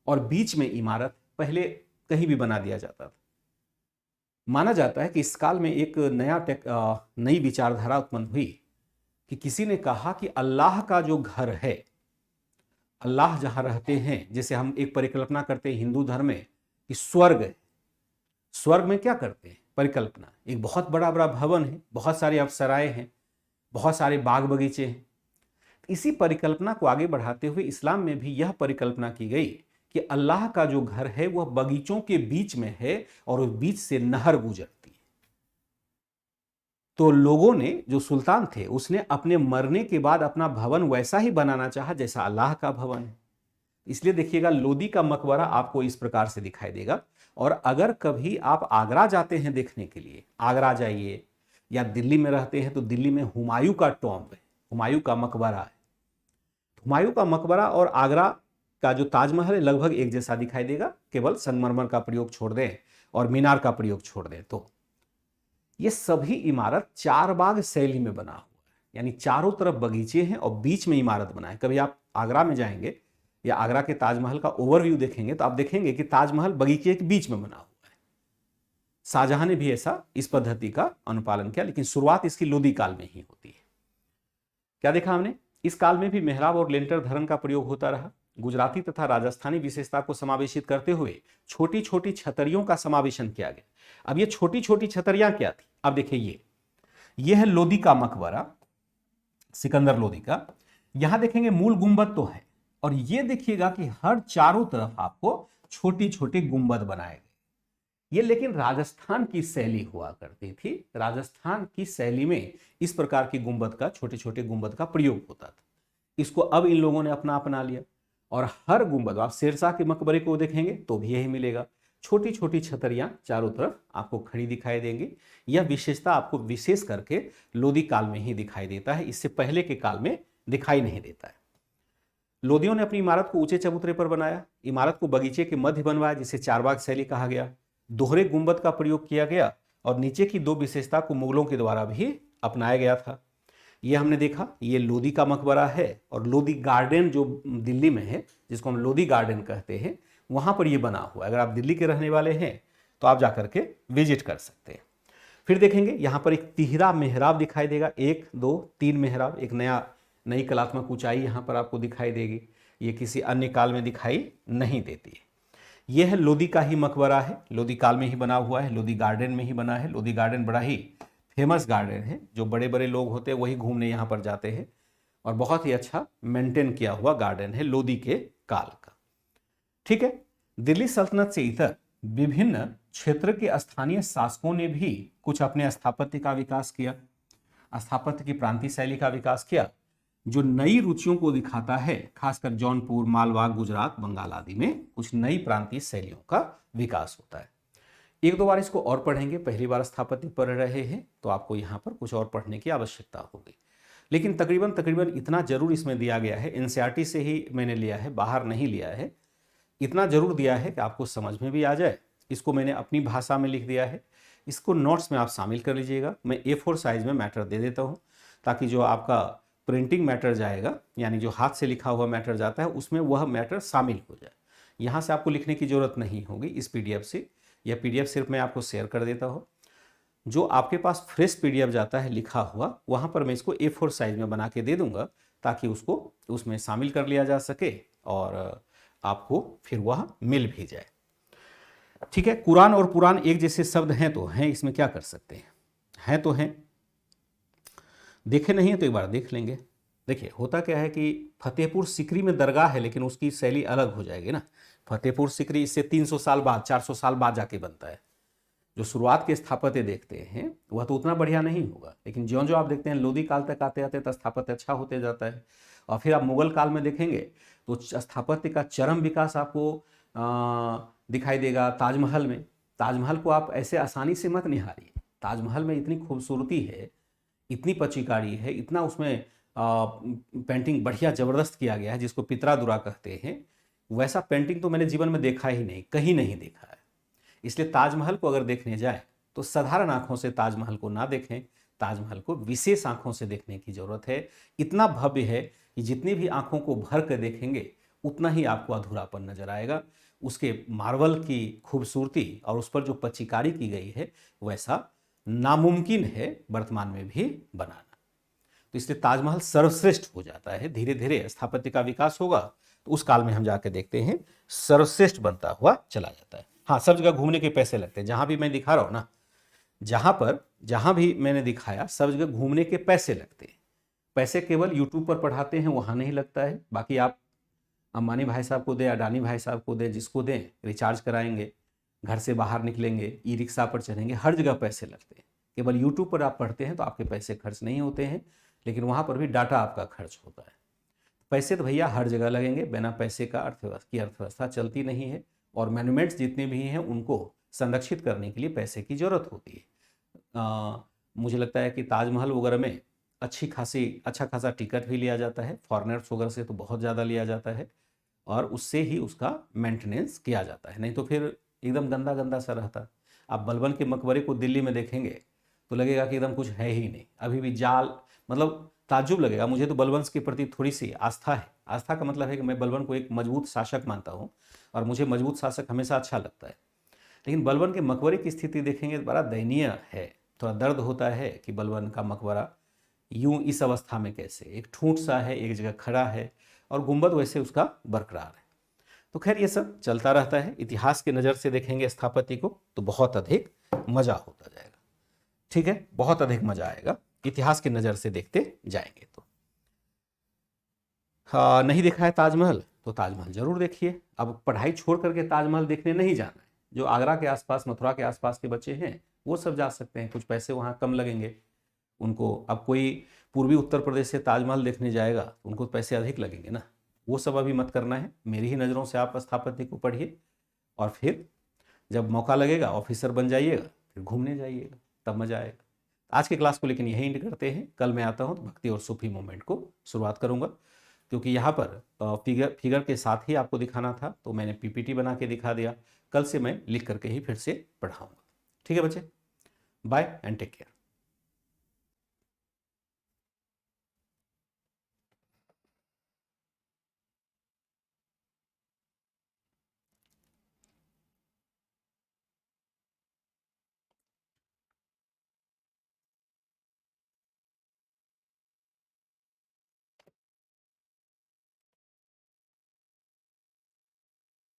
और बीच में इमारत। पहले कहीं भी बना दिया जाता था। माना जाता है कि इस काल में एक नई विचारधारा उत्पन्न हुई कि किसी ने कहा कि अल्लाह का जो घर है, अल्लाह जहां रहते हैं, जैसे हम एक परिकल्पना करते हैं हिंदू धर्म में कि स्वर्ग है, स्वर्ग में क्या करते हैं परिकल्पना, एक बहुत बड़ा बड़ा भवन है, बहुत सारे अप्सराएं हैं, बहुत सारे बाग बगीचे हैं। इसी परिकल्पना को आगे बढ़ाते हुए इस्लाम में भी यह परिकल्पना की गई कि अल्लाह का जो घर है वह बगीचों के बीच में है और उस बीच से नहर गुजरती है। तो लोगों ने, जो सुल्तान थे, उसने अपने मरने के बाद अपना भवन वैसा ही बनाना चाहा जैसा अल्लाह का भवन है। इसलिए देखिएगा लोदी का मकबरा आपको इस प्रकार से दिखाई देगा। और अगर कभी आप आगरा जाते हैं देखने के लिए, आगरा जाइए, या दिल्ली में रहते हैं तो दिल्ली में हुमायूं का टॉम्ब है, हुमायूं का मकबरा है। हुमायूं का मकबरा और आगरा का जो ताजमहल है लगभग एक जैसा दिखाई देगा, केवल संगमरमर का प्रयोग छोड़ दें और मीनार का प्रयोग छोड़ दें तो। ये सभी इमारत चारबाग शैली में बना हुआ है, यानी चारों तरफ बगीचे हैं और बीच में इमारत बना है। कभी आप आगरा में जाएंगे या आगरा के ताजमहल का ओवरव्यू देखेंगे तो आप देखेंगे कि ताजमहल बगीचे के बीच में बना हुआ है। शाहजहां ने भी ऐसा इस पद्धति का अनुपालन किया, लेकिन शुरुआत इसकी लोदी काल में ही होती है। क्या देखा हमने, इस काल में भी मेहराब और लेंटर धरन का प्रयोग होता रहा। गुजराती तथा राजस्थानी विशेषता को समावेशित करते हुए छोटी छोटी छतरियों का समावेशन किया गया। अब ये छोटी छोटी छतरियां क्या थी, अब देखिए ये है लोदी का मकबरा, सिकंदर लोदी का। यहां देखेंगे मूल गुंबद तो है, और ये देखिएगा कि हर चारों तरफ आपको छोटी छोटी गुंबद बनाए गए। ये लेकिन राजस्थान की शैली हुआ करती थी, राजस्थान की शैली में इस प्रकार की गुंबद का, छोटे छोटे गुंबद का प्रयोग होता था। इसको अब इन लोगों ने अपना लिया, और हर गुंबद, आप शेरशाह के मकबरे को देखेंगे तो भी यही मिलेगा, छोटी छोटी छतरियां चारों तरफ आपको खड़ी दिखाई देंगी। यह विशेषता आपको विशेष करके लोदी काल में ही दिखाई देता है, इससे पहले के काल में दिखाई नहीं देता है। लोदियों ने अपनी इमारत को ऊंचे चबूतरे पर बनाया, इमारत को बगीचे के मध्य बनवाया जिसे चारबाग शैली कहा गया, दोहरे गुंबद का प्रयोग किया गया, और नीचे की दो विशेषता को मुगलों के द्वारा भी अपनाया गया था। ये हमने देखा, ये लोदी का मकबरा है और लोदी गार्डन जो दिल्ली में है, जिसको हम लोदी गार्डन कहते हैं, वहां पर ये बना हुआ है। अगर आप दिल्ली के रहने वाले हैं तो आप जाकर के विजिट कर सकते हैं। फिर देखेंगे यहाँ पर एक तिहरा मेहराब दिखाई देगा, 1 2 3 मेहराब, एक नई कलात्मक ऊंचाई यहाँ पर आपको दिखाई देगी। ये किसी अन्य काल में दिखाई नहीं देती है। यह है लोदी का ही मकबरा है, लोदी काल में ही बना हुआ है, लोदी गार्डन में ही बना है। लोदी गार्डन बड़ा ही फेमस गार्डन है, जो बड़े बड़े लोग होते हैं वही घूमने यहाँ पर जाते हैं और बहुत ही अच्छा मेंटेन किया हुआ गार्डन है लोदी के काल का। ठीक है, दिल्ली सल्तनत से इतर विभिन्न क्षेत्र के स्थानीय शासकों ने भी कुछ अपने स्थापत्य का विकास किया, स्थापत्य की प्रांतीय शैली का विकास किया, जो नई रुचियों को दिखाता है। खासकर जौनपुर, मालवा, गुजरात, बंगाल आदि में कुछ नई प्रांतीय शैलियों का विकास होता है। 1-2 बार इसको और पढ़ेंगे, पहली बार स्थापत्य पढ़ रहे हैं तो आपको यहाँ पर कुछ और पढ़ने की आवश्यकता होगी, लेकिन तकरीबन इतना जरूर इसमें दिया गया है, एनसीईआरटी से ही मैंने लिया है, बाहर नहीं लिया है। इतना जरूर दिया है कि आपको समझ में भी आ जाए। इसको मैंने अपनी भाषा में लिख दिया है, इसको नोट्स में आप शामिल कर लीजिएगा। मैं A4 साइज में मैटर दे देता हूँ, ताकि जो आपका प्रिंटिंग मैटर जाएगा, यानी जो हाथ से लिखा हुआ मैटर जाता है, उसमें वह मैटर शामिल हो जाए। यहाँ से आपको लिखने की जरूरत नहीं होगी इस PDF से। यह PDF सिर्फ मैं आपको शेयर कर देता हूँ। जो आपके पास फ्रेश PDF जाता है लिखा हुआ, वहाँ पर मैं इसको A4 साइज में बना के दे दूंगा, ताकि उसको उसमें शामिल कर लिया जा सके और आपको फिर वह मिल भी जाए। ठीक है, कुरान और पुरान एक जैसे शब्द हैं तो हैं, इसमें क्या कर सकते हैं तो हैं, देखे नहीं है तो एक बार देख लेंगे। देखिए होता क्या है कि फतेहपुर सिकरी में दरगाह है, लेकिन उसकी शैली अलग हो जाएगी ना। फतेहपुर सिकरी इससे 300 साल बाद, 400 साल बाद जाके बनता है। जो शुरुआत के स्थापत्य देखते हैं वह तो उतना बढ़िया नहीं होगा, लेकिन ज्यों ज्यों आप देखते हैं लोदी काल तक आते आते तो स्थापत्य अच्छा होते जाता है। और फिर आप मुगल काल में देखेंगे तो स्थापत्य का चरम विकास आपको दिखाई देगा ताजमहल में। ताजमहल को आप ऐसे आसानी से मत निहारिए, ताजमहल में इतनी खूबसूरती है, इतनी पचिकारी है, इतना उसमें पेंटिंग बढ़िया ज़बरदस्त किया गया है, जिसको पितरादुरा कहते हैं। वैसा पेंटिंग तो मैंने जीवन में देखा ही नहीं, कहीं नहीं देखा है। इसलिए ताजमहल को अगर देखने जाए तो साधारण आंखों से ताजमहल को ना देखें, ताजमहल को विशेष आंखों से देखने की जरूरत है। इतना भव्य है कि जितनी भी आंखों को भर कर देखेंगे उतना ही आपको अधूरापन नजर आएगा। उसके मार्बल की खूबसूरती और उस पर जो पच्चीकारी की गई है, वैसा नामुमकिन है वर्तमान में भी बनाना। तो इसलिए ताजमहल सर्वश्रेष्ठ हो जाता है। धीरे धीरे स्थापत्य का विकास होगा तो उस काल में हम जाके देखते हैं सर्वश्रेष्ठ बनता हुआ चला जाता है। हाँ, सब जगह घूमने के पैसे लगते हैं, जहां भी मैं दिखा रहा हूं ना, जहां भी मैंने दिखाया सब जगह घूमने के पैसे लगते हैं। पैसे केवल यूट्यूब पर पढ़ाते हैं वहां नहीं लगता है। बाकी आप अंबानी भाई साहब को दें, अडानी भाई साहब को दें, जिसको दें, रिचार्ज कराएंगे, घर से बाहर निकलेंगे, ई-रिक्शा पर चढ़ेंगे, हर जगह पैसे लगते हैं। केवल यूट्यूब पर आप पढ़ते हैं तो आपके पैसे खर्च नहीं होते हैं, लेकिन वहां पर भी डाटा आपका खर्च होता है। पैसे तो भैया हर जगह लगेंगे, बिना पैसे का अर्थव्यवस्था चलती नहीं है। और मॉन्यूमेंट्स जितने भी हैं उनको संरक्षित करने के लिए पैसे की जरूरत होती है। मुझे लगता है कि ताजमहल वगैरह में अच्छा खासा टिकट भी लिया जाता है, फॉरेनर्स वगैरह से तो बहुत ज़्यादा लिया जाता है, और उससे ही उसका मेंटेनेंस किया जाता है, नहीं तो फिर एकदम गंदा गंदा सा रहता। आप बलबन के मकबरे को दिल्ली में देखेंगे तो लगेगा कि एकदम कुछ है ही नहीं, अभी भी जाल, मतलब ताज्जुब लगेगा। मुझे तो बलबन के प्रति थोड़ी सी आस्था है। आस्था का मतलब है कि मैं बलबन को एक मजबूत शासक मानता हूँ और मुझे मजबूत शासक हमेशा अच्छा लगता है। लेकिन बलबन के मकबरे की स्थिति देखेंगे तो बड़ा दयनीय है। थोड़ा दर्द होता है कि बलबन का मकबरा यूं इस अवस्था में कैसे, एक ठूंठ सा है, एक जगह खड़ा है, और गुंबद वैसे उसका बरकरार है। तो खैर ये सब चलता रहता है। इतिहास की नज़र से देखेंगे स्थापत्य को तो बहुत अधिक मजा होता जाएगा। ठीक है, बहुत अधिक मजा आएगा इतिहास की नज़र से देखते जाएंगे तो। हाँ, नहीं देखा है ताजमहल तो ताजमहल जरूर देखिए। अब पढ़ाई छोड़ करके ताजमहल देखने नहीं जाना है। जो आगरा के आसपास, मथुरा के आसपास के बच्चे हैं वो सब जा सकते हैं, कुछ पैसे वहाँ कम लगेंगे उनको। अब कोई पूर्वी उत्तर प्रदेश से ताजमहल देखने जाएगा तो उनको पैसे अधिक लगेंगे ना, वो सब अभी मत करना है। मेरी ही नज़रों से आप स्थापत्य को पढ़िए और फिर जब मौका लगेगा ऑफिसर बन जाइएगा, फिर घूमने जाइएगा, तब मजा आएगा। आज की क्लास को लेकिन यही एंड करते हैं। कल मैं आता हूँ तो भक्ति और सूफी मूवमेंट को शुरुआत करूँगा, क्योंकि यहाँ पर फिगर के साथ ही आपको दिखाना था तो मैंने PPT बना के दिखा दिया। कल से मैं लिख करके ही फिर से पढ़ाऊँगा। ठीक है बच्चे, बाय एंड टेक केयर।